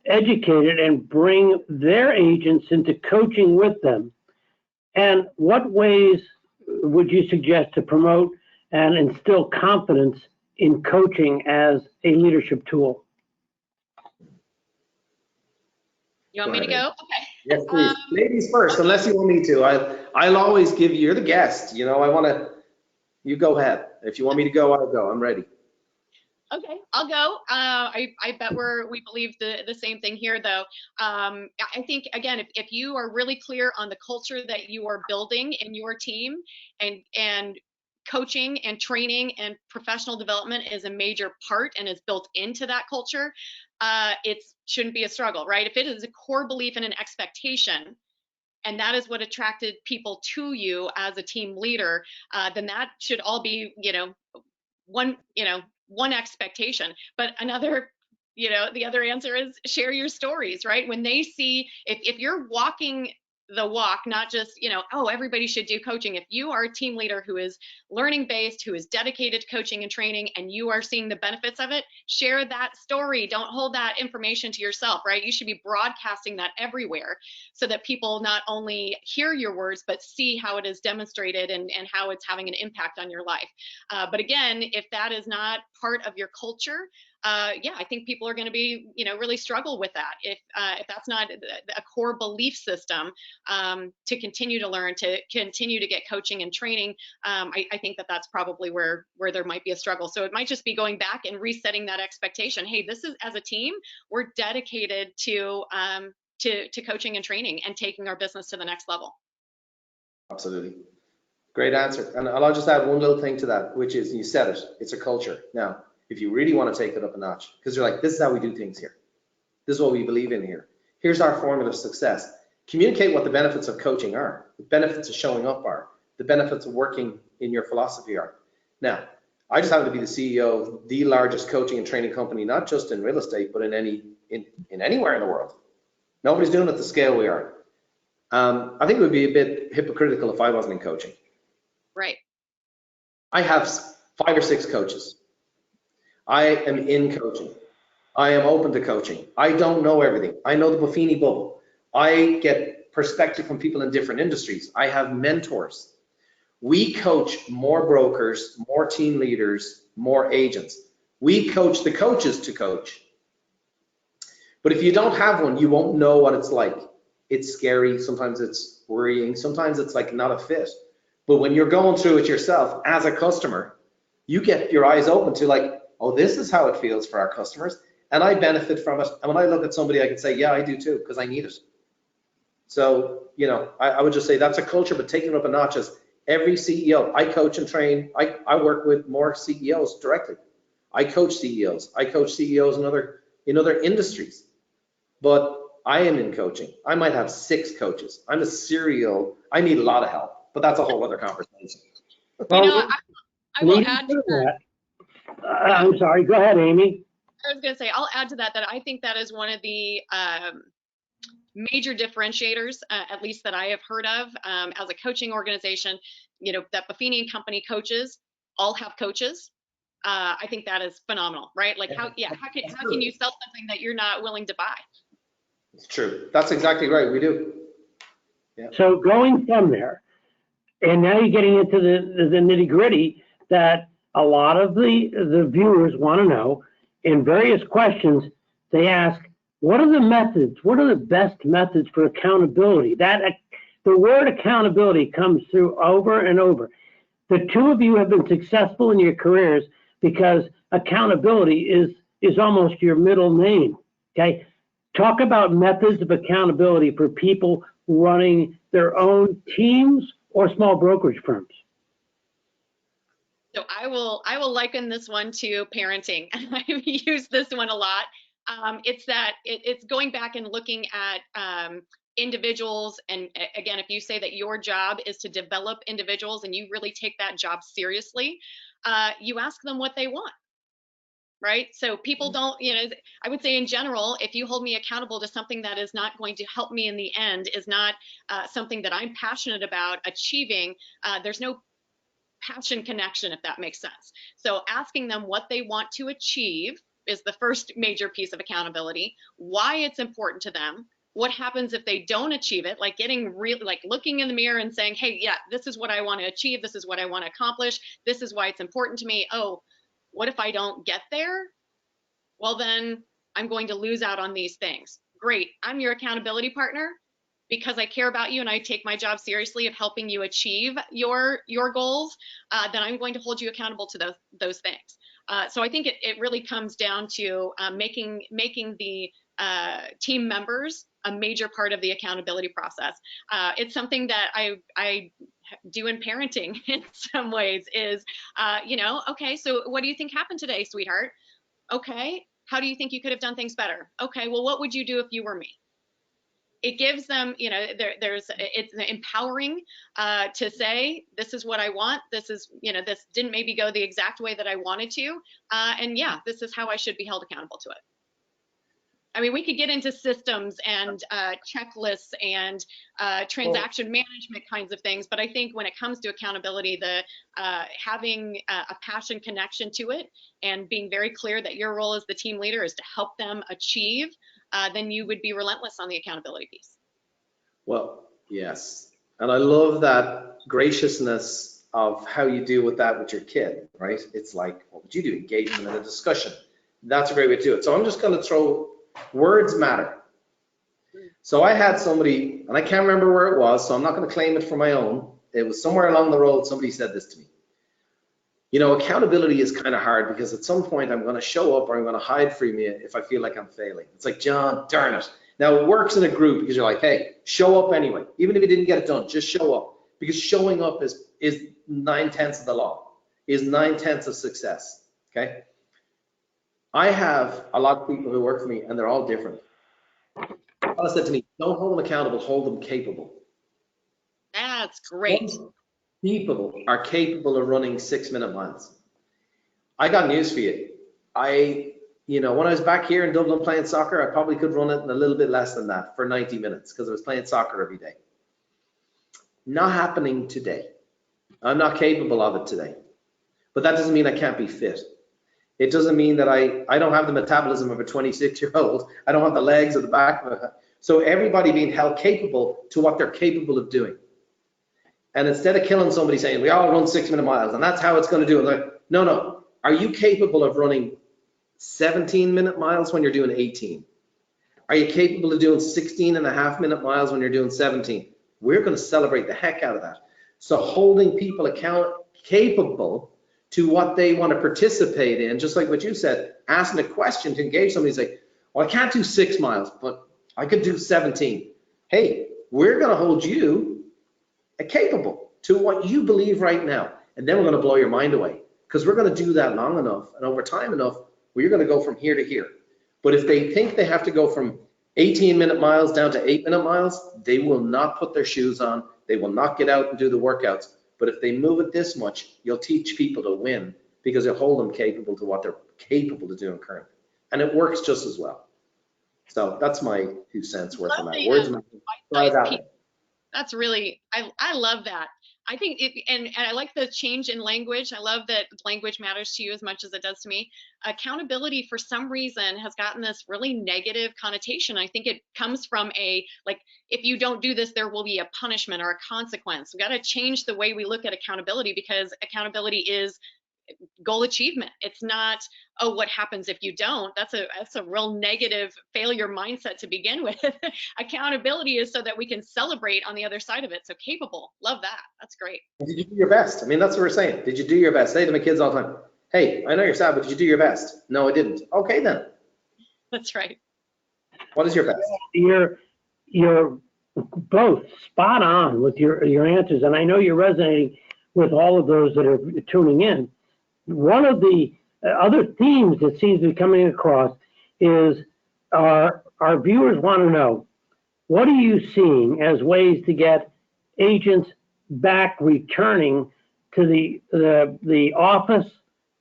educated and bring their agents into coaching with them? And what ways would you suggest to promote and instill confidence in coaching as a leadership tool? You want me to go? Okay. Yes, please. Ladies first, unless you want me to. I'll always give you, you're the guest, you know, you go ahead. If you want me to go, I'll go. I'm ready. Okay, I'll go. I bet we believe the same thing here, though. I think, again, if you are really clear on the culture that you are building in your team, and coaching and training and professional development is a major part and is built into that culture, it shouldn't be a struggle, right? If it is a core belief and an expectation, and that is what attracted people to you as a team leader, then that should all be, one expectation. But another, the other answer is share your stories, right? When they see, if you're walking the walk, not just, oh, everybody should do coaching. If you are a team leader who is learning based, who is dedicated to coaching and training, and you are seeing the benefits of it, share that story. Don't hold that information to yourself, right? You should be broadcasting that everywhere so that people not only hear your words, but see how it is demonstrated and how it's having an impact on your life. But again, if that is not part of your culture, I think people are going to be, really struggle with that. If that's not a core belief system to continue to learn, to continue to get coaching and training, I think that's probably where there might be a struggle. So it might just be going back and resetting that expectation. Hey, this is, as a team, we're dedicated to coaching and training and taking our business to the next level. Absolutely. Great answer. And I'll just add one little thing to that, which is, you said it, it's a culture. Now, if you really want to take it up a notch, because you're like, this is how we do things here. This is what we believe in here. Here's our formula of success. Communicate what the benefits of coaching are, the benefits of showing up are, the benefits of working in your philosophy are. Now, I just happen to be the CEO of the largest coaching and training company, not just in real estate, but in anywhere in the world. Nobody's doing it at the scale we are. I think it would be a bit hypocritical if I wasn't in coaching. Right. I have 5 or 6 coaches. I am in coaching. I am open to coaching. I don't know everything. I know the Buffini bubble. I get perspective from people in different industries. I have mentors. We coach more brokers, more team leaders, more agents. We coach the coaches to coach. But if you don't have one, you won't know what it's like. It's scary. Sometimes it's worrying. Sometimes it's like not a fit. But when you're going through it yourself as a customer, you get your eyes open to like, oh, this is how it feels for our customers, and I benefit from it. And when I look at somebody, I can say, yeah, I do too, because I need it. So, I would just say that's a culture, but taking it up a notch is every CEO. I coach and train. I work with more CEOs directly. I coach CEOs. I coach CEOs in other industries. But I am in coaching. I might have 6 coaches. I need a lot of help, but that's a whole other conversation. I will add to that. I'm sorry, go ahead, Amy. I was going to say, I'll add to that I think that is one of the major differentiators, at least that I have heard of, as a coaching organization, that Buffini and Company coaches all have coaches. I think that is phenomenal, right? Like how can you sell something that you're not willing to buy? It's true. That's exactly right. We do. Yeah. So going from there, and now you're getting into the nitty gritty that a lot of the viewers want to know. In various questions, they ask, what are the methods? What are the best methods for accountability? The word accountability comes through over and over. The 2 of you have been successful in your careers because accountability is almost your middle name. Okay, talk about methods of accountability for people running their own teams or small brokerage firms. So I will liken this one to parenting. I've used this one a lot. It's going back and looking at individuals. And again, if you say that your job is to develop individuals and you really take that job seriously, you ask them what they want. right? So people don't, I would say in general, if you hold me accountable to something that is not going to help me in the end, is not something that I'm passionate about achieving, there's no passion connection, if that makes sense. So asking them what they want to achieve is the first major piece of accountability, why it's important to them, what happens if they don't achieve it, like getting real, like looking in the mirror and saying, hey, yeah, this is what I want to achieve, this is what I want to accomplish, this is why it's important to me. Oh, what if I don't get there? Well, then I'm going to lose out on these things. Great, I'm your accountability partner because I care about you and I take my job seriously of helping you achieve your goals. Then I'm going to hold you accountable to those things. So I think it really comes down to making the team members a major part of the accountability process. It's something that I do in parenting in some ways is, okay, so what do you think happened today, sweetheart? Okay, how do you think you could have done things better? Okay, well, what would you do if you were me? It gives them, it's empowering to say, this is what I want. This is, this didn't maybe go the exact way that I wanted to. And yeah, this is how I should be held accountable to it. I mean, we could get into systems and checklists and transaction management kinds of things, but I think when it comes to accountability, the having a passion connection to it and being very clear that your role as the team leader is to help them achieve, then you would be relentless on the accountability piece. Well, yes. And I love that graciousness of how you deal with that with your kid, right? It's like, what would you do? Engage them in a discussion. That's a great way to do it. So I'm just going to throw words matter. So I had somebody, and I can't remember where it was, so I'm not going to claim it for my own. It was somewhere along the road, somebody said this to me. Accountability is kind of hard because at some point I'm going to show up or I'm going to hide from you if I feel like I'm failing. It's like, John, darn it. Now it works in a group because you're like, hey, show up anyway. Even if you didn't get it done, just show up. Because showing up is 9/10 of the law, is 9/10 of success, okay? I have a lot of people who work for me and they're all different. Paula said to me, don't hold them accountable, hold them capable. That's great. Some people are capable of running 6-minute miles. I got news for you. When I was back here in Dublin playing soccer, I probably could run it in a little bit less than that for 90 minutes because I was playing soccer every day. Not happening today. I'm not capable of it today. But that doesn't mean I can't be fit. It doesn't mean that I don't have the metabolism of a 26-year-old. I don't have the legs or the back of it. So everybody being held capable to what they're capable of doing. And instead of killing somebody saying, we all run 6-minute miles and that's how it's going to do it. Like, no. Are you capable of running 17-minute miles when you're doing 18? Are you capable of doing 16.5-minute miles when you're doing 17? We're going to celebrate the heck out of that. So holding people capable to what they want to participate in, just like what you said, asking a question to engage somebody, say, well, I can't do 6 miles, but I could do 17. Hey, we're going to hold you capable to what you believe right now. And then we're going to blow your mind away because we're going to do that long enough and over time enough where you're going to go from here to here. But if they think they have to go from 18-minute miles down to 8-minute miles, they will not put their shoes on. They will not get out and do the workouts. But if they move it this much, you'll teach people to win because you'll hold them capable to what they're capable of doing currently. And it works just as well. So that's my 2 cents worth of that. That's really, I love that. I think and I like the change in language. I love that language matters to you as much as it does to me. Accountability for some reason has gotten this really negative connotation. I think it comes from if you don't do this, there will be a punishment or a consequence. We've got to change the way we look at accountability because accountability is goal achievement. It's not, oh, what happens if you don't? That's a real negative failure mindset to begin with. Accountability is so that we can celebrate on the other side of it. So capable, love that. That's great. Did you do your best? I mean, that's what we're saying. Did you do your best? Say to my kids all the time, hey, I know you're sad, but did you do your best? No, I didn't. Okay, then. That's right. What is your best? You're both spot on with your answers, and I know you're resonating with all of those that are tuning in. One of the other themes that seems to be coming across is our viewers want to know, what are you seeing as ways to get agents back returning to the office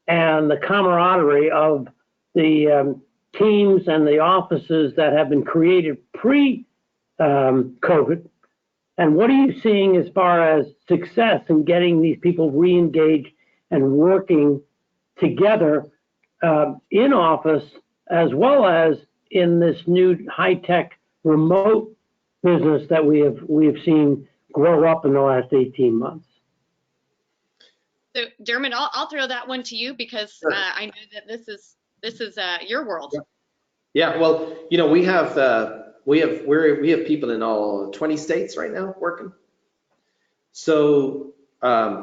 and the camaraderie of the teams and the offices that have been created pre-COVID? And what are you seeing as far as success in getting these people re-engaged and working together in office, as well as in this new high-tech remote business that we have seen grow up in the last 18 months? So Dermot, I'll throw that one to you because Sure. I know that this is your world. Yeah, well, you know, we have people in all 20 states right now working. So,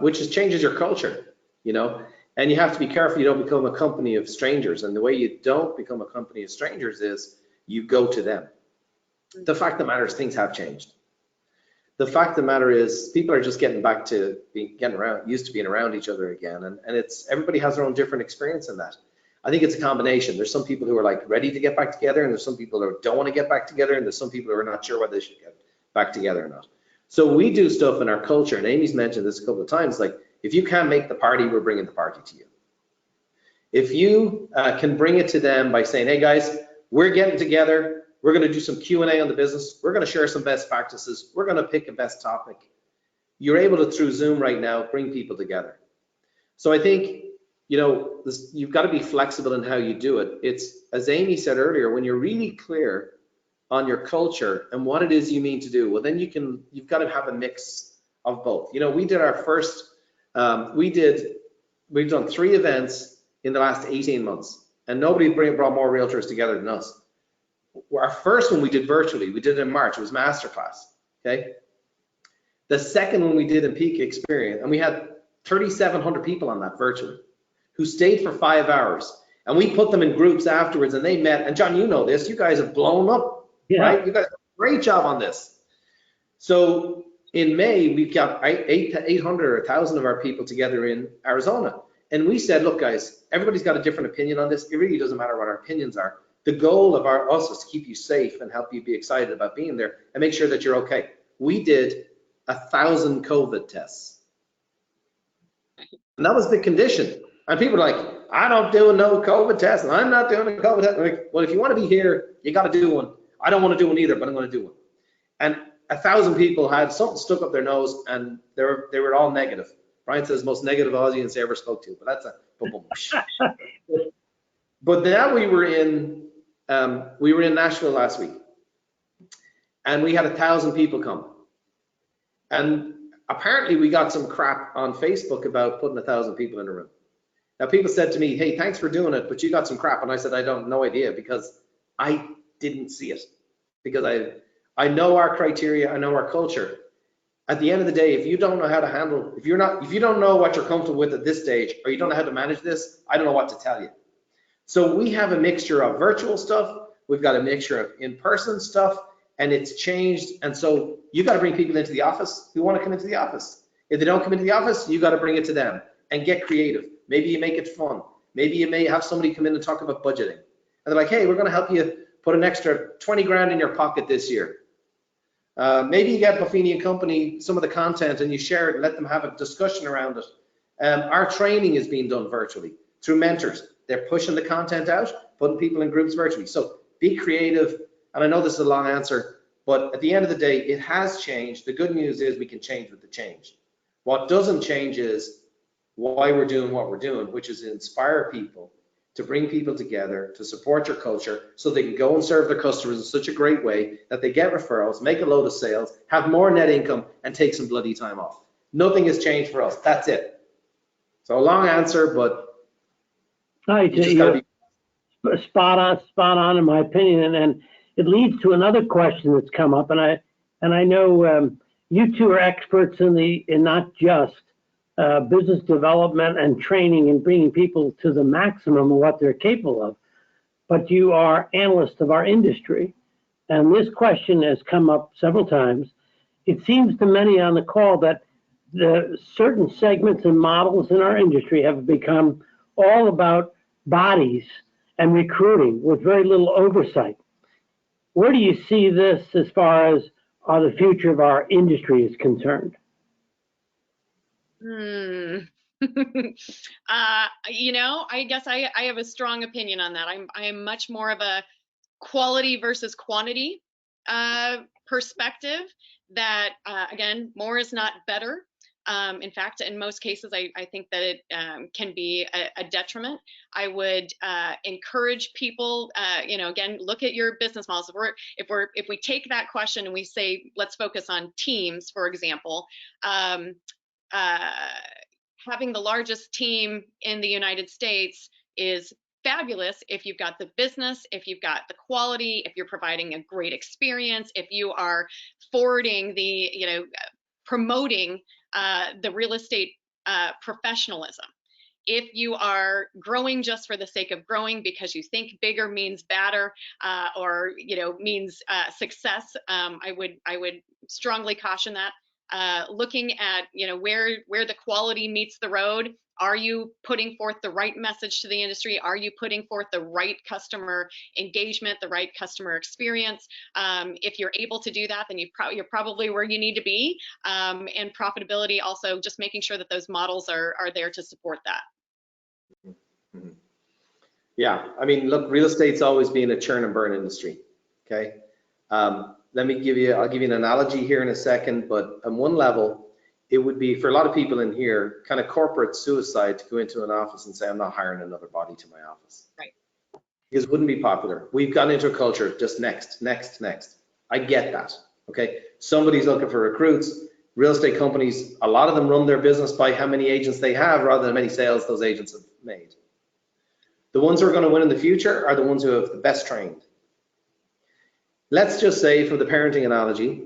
which changes your culture, you know, and you have to be careful you don't become a company of strangers. And the way you don't become a company of strangers is you go to them. The fact of the matter is things have changed. The fact of the matter is people are just getting back to used to being around each other again. And it's, everybody has their own different experience in that. I think it's a combination. There's some people who are like ready to get back together, and there's some people who don't want to get back together, and there's some people who are not sure whether they should get back together or not. So we do stuff in our culture, and Amy's mentioned this a couple of times, like if you can't make the party, we're bringing the party to you. If you can bring it to them by saying, hey guys, we're getting together, we're going to do some Q&A on the business, we're going to share some best practices, we're going to pick a best topic. You're able to, through Zoom right now, bring people together. So I think, you know, you've got to be flexible in how you do it. It's, as Amy said earlier, when you're really clear on your culture and what it is you mean to do, well, then you've got to have a mix of both. You know, we did our first, we've done 3 events in the last 18 months, and nobody brought more realtors together than us. Our first one we did virtually, we did it in March, it was masterclass, okay? The second one we did in Peak Experience, and we had 3,700 people on that virtually, who stayed for 5 hours, and we put them in groups afterwards, and they met. And John, you know this, you guys have blown up, right? You guys did a great job on this. So in May, we've got 800 or 1,000 of our people together in Arizona, and we said, look guys, everybody's got a different opinion on this. It really doesn't matter what our opinions are. The goal of us is to keep you safe and help you be excited about being there and make sure that you're okay. We did 1,000 COVID tests, and that was the condition. And people are like, I don't do no COVID test, and I'm not doing a COVID test. I'm like, well, if you want to be here, you got to do one. I don't want to do one either, but I'm going to do one. And 1,000 people had something stuck up their nose, and they were all negative. Brian says most negative audience I ever spoke to, but that's a boom, boom. But now we were in Nashville last week, and we had 1,000 people come, and apparently we got some crap on Facebook about putting 1,000 people in a room. Now people said to me, hey, thanks for doing it, but you got some crap. And I said, I don't, no idea, because I didn't see it, because I know our criteria, I know our culture. At the end of the day, if you don't know how to handle, if you don't know what you're comfortable with at this stage, or you don't know how to manage this, I don't know what to tell you. So we have a mixture of virtual stuff, we've got a mixture of in-person stuff, and it's changed. And so you got to bring people into the office who want to come into the office. If they don't come into the office, you got to bring it to them and get creative. Maybe you make it fun. Maybe you may have somebody come in and talk about budgeting. And they're like, hey, we're going to help you put an extra 20 grand in your pocket this year. Maybe you get Buffini and Company some of the content and you share it and let them have a discussion around it. Our training is being done virtually through mentors. They're pushing the content out, putting people in groups virtually. So be creative. And I know this is a long answer, but at the end of the day, it has changed. The good news is we can change with the change. What doesn't change is why we're doing what we're doing, which is inspire people, to bring people together, to support your culture so they can go and serve their customers in such a great way that they get referrals, make a load of sales, have more net income, and take some bloody time off. Nothing has changed for us. That's it. So a long answer, but you just gotta be spot on in my opinion, and it leads to another question that's come up, and I know you two are experts in not just business development and training and bringing people to the maximum of what they're capable of, but you are analysts of our industry, and this question has come up several times. It seems to many on the call that the certain segments and models in our industry have become all about bodies and recruiting with very little oversight. Where do you see this as far as the future of our industry is concerned? You know, I guess I have a strong opinion on that. I am much more of a quality versus quantity perspective. That again, more is not better. In fact, in most cases, I think that it can be a detriment. I would encourage people, you know, again, look at your business models. If we take that question and we say, let's focus on teams, for example, having the largest team in the United States is fabulous if you've got the business, if you've got the quality, if you're providing a great experience, if you are forwarding the, you know, promoting the real estate professionalism. If you are growing just for the sake of growing because you think bigger means better, or you know, means success, I would strongly caution that. Looking at, you know, where the quality meets the road. Are you putting forth the right message to the industry? Are you putting forth the right customer engagement, the right customer experience? If you're able to do that, then you're probably where you need to be. And profitability, also just making sure that those models are there to support that. Mm-hmm. Yeah, I mean, look, real estate's always been a churn and burn industry. Okay, I'll give you an analogy here in a second, but on one level, it would be, for a lot of people in here, kind of corporate suicide to go into an office and say, I'm not hiring another body to my office. Right. Because it wouldn't be popular. We've gotten into a culture, just next. I get that, okay? Somebody's looking for recruits. Real estate companies, a lot of them run their business by how many agents they have rather than how many sales those agents have made. The ones who are going to win in the future are the ones who have the best trained. Let's just say, for the parenting analogy,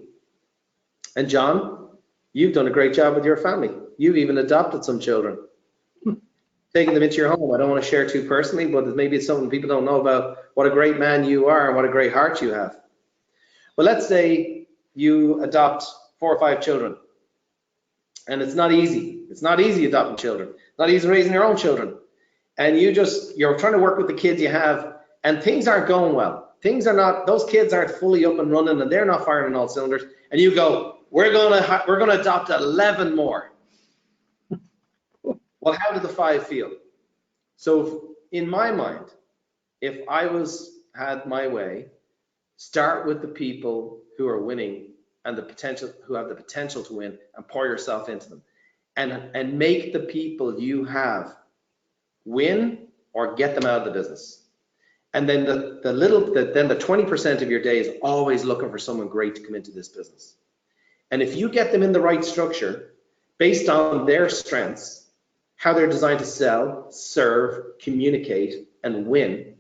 and John, you've done a great job with your family. You've even adopted some children, taking them into your home. I don't want to share too personally, but maybe it's something people don't know about what a great man you are and what a great heart you have. Well, let's say you adopt 4 or 5 children, and it's not easy. It's not easy adopting children. Not easy raising your own children. And you're trying to work with the kids you have, and things aren't going well. Those kids aren't fully up and running, and they're not firing on all cylinders. And you go, we're gonna adopt 11 more. Well, how do the 5 feel? So in my mind, if I had my way, start with the people who are winning and who have the potential to win, and pour yourself into them, and make the people you have win or get them out of the business. And then the 20% of your day is always looking for someone great to come into this business. And if you get them in the right structure, based on their strengths, how they're designed to sell, serve, communicate, and win,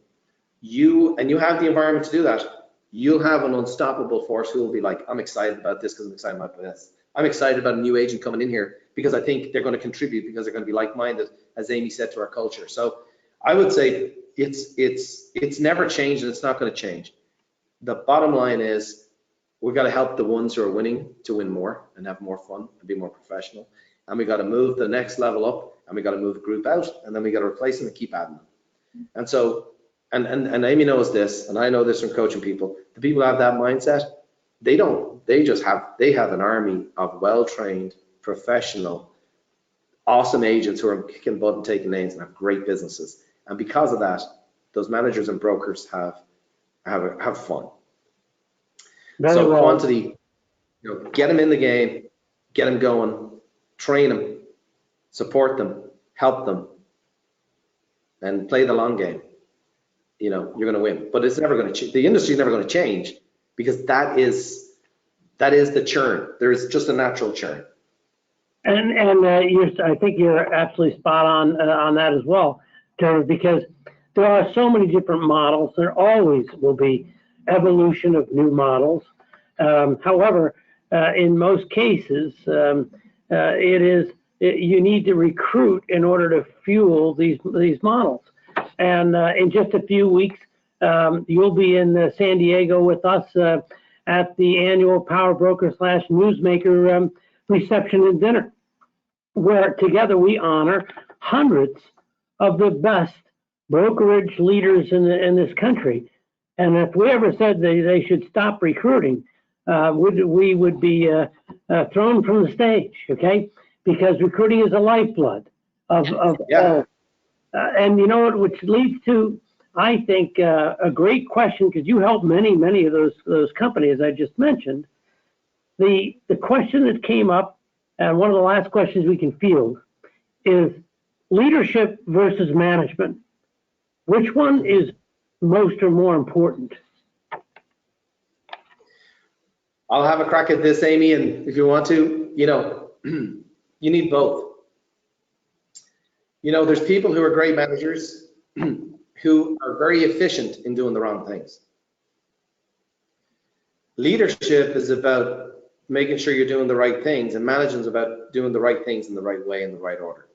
and you have the environment to do that, you'll have an unstoppable force who will be like, I'm excited about this because I'm excited about this. I'm excited about a new agent coming in here because I think they're going to contribute, because they're going to be like-minded, as Amy said, to our culture. So I would say it's never changed, and it's not going to change. The bottom line is, we've got to help the ones who are winning to win more and have more fun and be more professional. And we got to move the next level up, and we got to move the group out, and then we got to replace them and keep adding them. And so, and Amy knows this, and I know this from coaching people. The people who have that mindset, they have an army of well-trained, professional, awesome agents who are kicking butt and taking names and have great businesses. And because of that, those managers and brokers have fun. So quantity, get them in the game, get them going, train them, support them, help them, and play the long game. You're going to win. But it's never going to. The industry is never going to change, because that is the churn. There is just a natural churn. And I think you're absolutely spot on that as well, Dermot, because there are so many different models. There always will be evolution of new models. However, in most cases, you need to recruit in order to fuel these models. And in just a few weeks, you'll be in San Diego with us at the annual Power Broker / Newsmaker reception and dinner, where together we honor hundreds of the best brokerage leaders in this country. And if we ever said they should stop recruiting, we would be thrown from the stage, okay? Because recruiting is a lifeblood of Yeah. all. And you know what, which leads to, I think, a great question, because you help many of those companies I just mentioned. The question that came up, and one of the last questions we can field, is leadership versus management. Which one is most or more important? I'll have a crack at this, Amy, and if you want to, you need both. There's people who are great managers who are very efficient in doing the wrong things. Leadership is about making sure you're doing the right things, and management is about doing the right things in the right way, in the right order.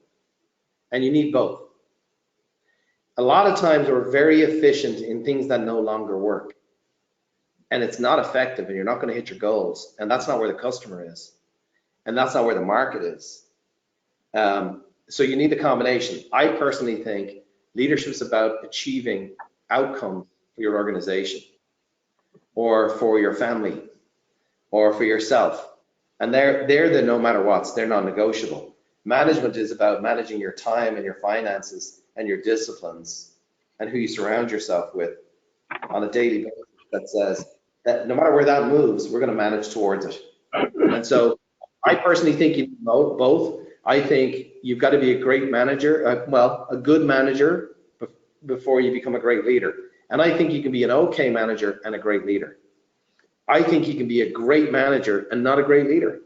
And you need both. A lot of times we're very efficient in things that no longer work. And it's not effective, and you're not going to hit your goals. And that's not where the customer is. And that's not where the market is. So you need the combination. I personally think leadership is about achieving outcomes for your organization, or for your family, or for yourself. And they're the no matter what's, they're non-negotiable. Management is about managing your time and your finances and your disciplines and who you surround yourself with on a daily basis, that says that no matter where that moves, we're going to manage towards it. And so I personally think you know both. I think you've got to be a great manager, a good manager before you become a great leader. And I think you can be an okay manager and a great leader. I think you can be a great manager and not a great leader.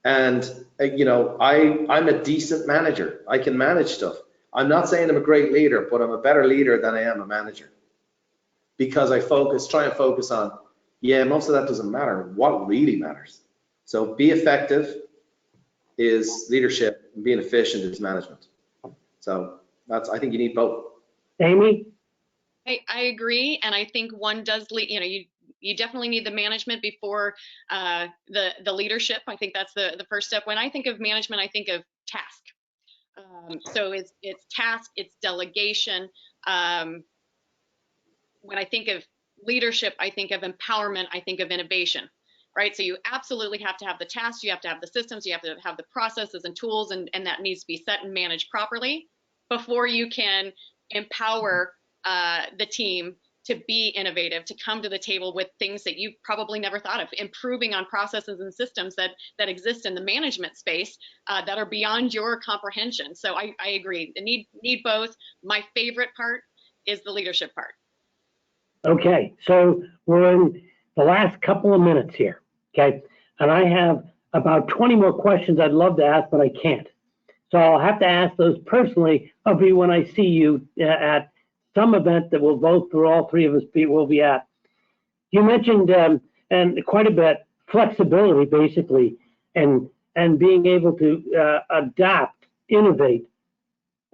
And I'm a decent manager. I can manage stuff. I'm not saying I'm a great leader, but I'm a better leader than I am a manager, because I try and focus on, most of that doesn't matter. What really matters? So be effective is leadership, and being efficient is management. So I think you need both. Amy? I agree, and I think one does lead. You definitely need the management before the leadership. I think that's the first step. When I think of management, I think of task. So it's task, it's delegation. When I think of leadership, I think of empowerment, I think of innovation, right? So you absolutely have to have the tasks, you have to have the systems, you have to have the processes and tools, and that needs to be set and managed properly before you can empower the team to be innovative, to come to the table with things that you probably never thought of, improving on processes and systems that exist in the management space that are beyond your comprehension. So I agree, need both. My favorite part is the leadership part. Okay, so we're in the last couple of minutes here, okay? And I have about 20 more questions I'd love to ask, but I can't. So I'll have to ask those personally of you when I see you at some event that we'll both, or all three of us will be at. You mentioned, and quite a bit, flexibility basically, and being able to adapt, innovate,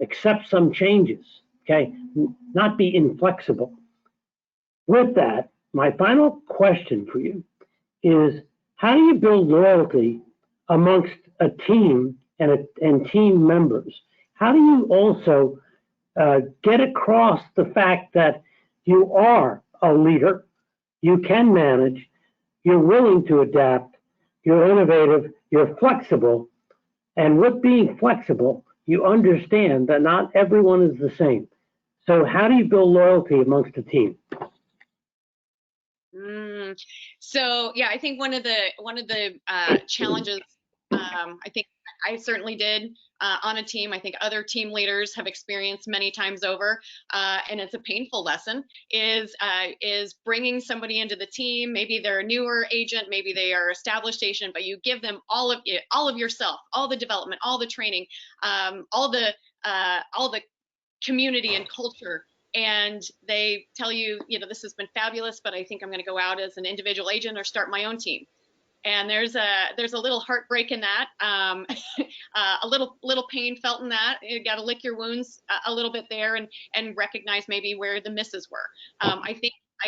accept some changes, okay? Not be inflexible. With that, my final question for you is, how do you build loyalty amongst a team and team members? How do you also get across the fact that you are a leader, you can manage, you're willing to adapt, you're innovative, you're flexible, and with being flexible, you understand that not everyone is the same. So how do you build loyalty amongst a team? So yeah, I think one of the challenges I think I certainly did on a team, I think other team leaders have experienced many times over, and it's a painful lesson, is bringing somebody into the team. Maybe they're a newer agent, maybe they are established agent, but you give them all of yourself, all the development, all the training, all the community and culture. And they tell you, this has been fabulous, but I think I'm going to go out as an individual agent or start my own team. And there's a little heartbreak in that, a little pain felt in that. You got to lick your wounds a little bit there and recognize maybe where the misses were. I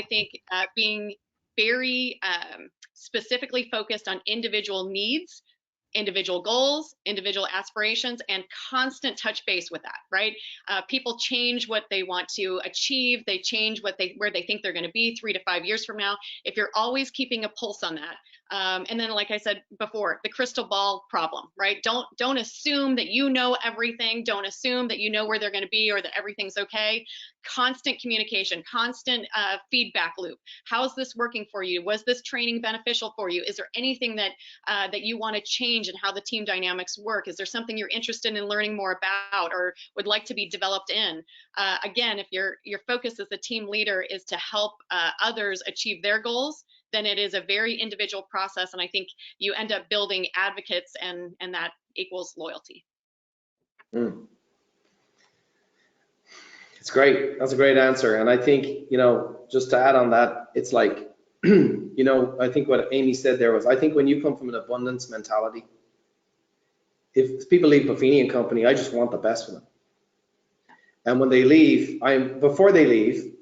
think being very specifically focused on individual needs individual goals, individual aspirations, and constant touch base with that, right? People change what they want to achieve. They change where they think they're going to be 3 to 5 years from now. If you're always keeping a pulse on that, and then, like I said before, the crystal ball problem, right? Don't assume that you know everything. Don't assume that you know where they're going to be or that everything's okay. Constant communication, constant feedback loop. How's this working for you? Was this training beneficial for you? Is there anything that that you want to change in how the team dynamics work? Is there something you're interested in learning more about or would like to be developed in? Again, if your focus as a team leader is to help others achieve their goals, then it is a very individual process, and I think you end up building advocates, and that equals loyalty. It's great. That's a great answer. And I think, just to add on that, it's like, I think what Amy said there was, I think when you come from an abundance mentality, if people leave Buffini and Company, I just want the best for them. And when they leave, before they leave,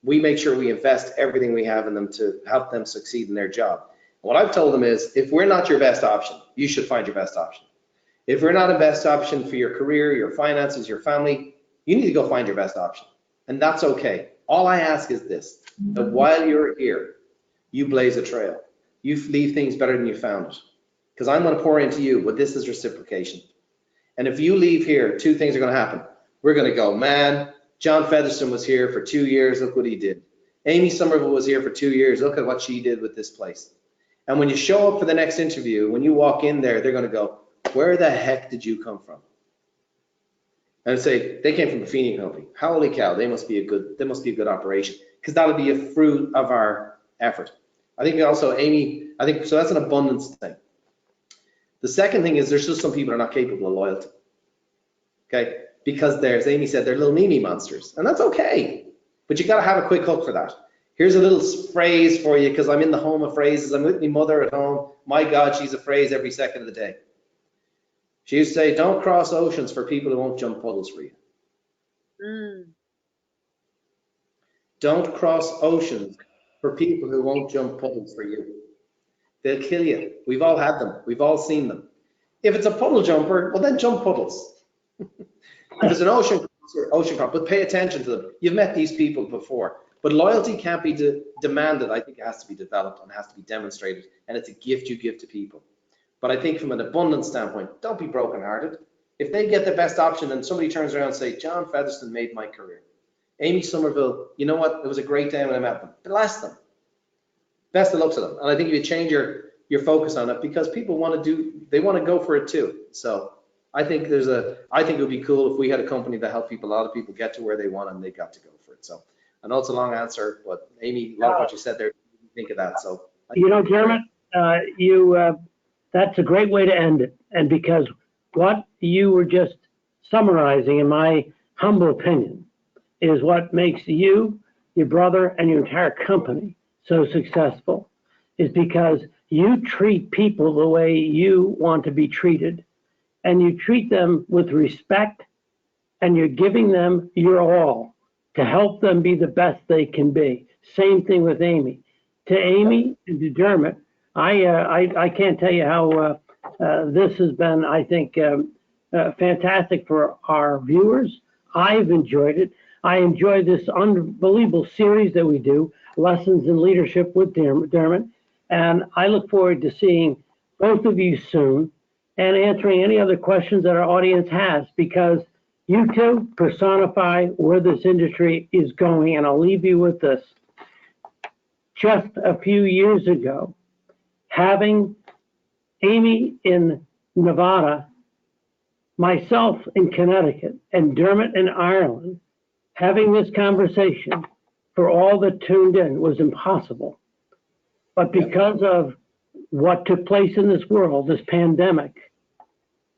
we make sure we invest everything we have in them to help them succeed in their job. What I've told them is, if we're not your best option, you should find your best option. If we're not a best option for your career, your finances, your family, you need to go find your best option. And that's okay. All I ask is this, that while you're here, you blaze a trail. You leave things better than you found it. Because I'm going to pour into you, but this is reciprocation. And if you leave here, 2 things are going to happen. We're going to go, man, John Featherston was here for 2 years, look what he did. Amy Somerville was here for 2 years, look at what she did with this place. And when you show up for the next interview, when you walk in there, they're going to go, where the heck did you come from? And say, they came from Buffini Company. Holy cow, they must be a good operation, because that'll be a fruit of our effort. I think also, Amy, so that's an abundance thing. The second thing is there's just some people who are not capable of loyalty. Okay? Because as Amy said, they're little Mimi monsters, and that's okay. But you got to have a quick hook for that. Here's a little phrase for you, because I'm in the home of phrases. I'm with my mother at home. My God, she's a phrase every second of the day. She used to say, don't cross oceans for people who won't jump puddles for you. Don't cross oceans for people who won't jump puddles for you. They'll kill you. We've all had them. We've all seen them. If it's a puddle jumper, well, then jump puddles. If it's an ocean crosser, but pay attention to them. You've met these people before. But loyalty can't be demanded. I think it has to be developed and has to be demonstrated. And it's a gift you give to people. But I think from an abundance standpoint, don't be brokenhearted. If they get the best option and somebody turns around and say, John Featherston made my career. Amy Somerville, you know what? It was a great day when I met them. Bless them. Best of luck to them. And I think if you change your focus on it, because people want to go for it too. So I think it would be cool if we had a company that helped a lot of people get to where they want and they got to go for it. So I know it's a long answer, but Amy, a lot of what you said there, think of that. So Dermot, that's a great way to end it. And because what you were just summarizing, in my humble opinion, is what makes you, your brother, and your entire company so successful, is because you treat people the way you want to be treated, and you treat them with respect, and you're giving them your all to help them be the best they can be. Same thing with Amy. To Amy and to Dermot, I can't tell you how this has been, I think, fantastic for our viewers. I've enjoyed it. I enjoy this unbelievable series that we do, Lessons in Leadership with Dermot, and I look forward to seeing both of you soon and answering any other questions that our audience has, because you two personify where this industry is going. And I'll leave you with this. Just a few years ago, having Amy in Nevada, myself in Connecticut, and Dermot in Ireland, having this conversation for all that tuned in was impossible. But because of what took place in this world, this pandemic,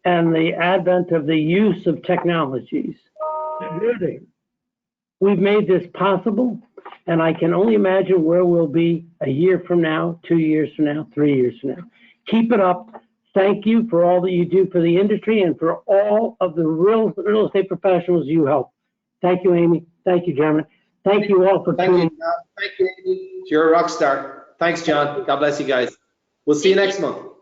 and the advent of the use of technologies, we've made this possible. And I can only imagine where we'll be a year from now, 2 years from now, 3 years from now. Keep it up. Thank you for all that you do for the industry and for all of the real estate professionals you help. Thank you, Amy. Thank you, Dermot. Thank you all for tuning in. Thank you, Amy. You're a rock star. Thanks, John. God bless you guys. We'll see you next month.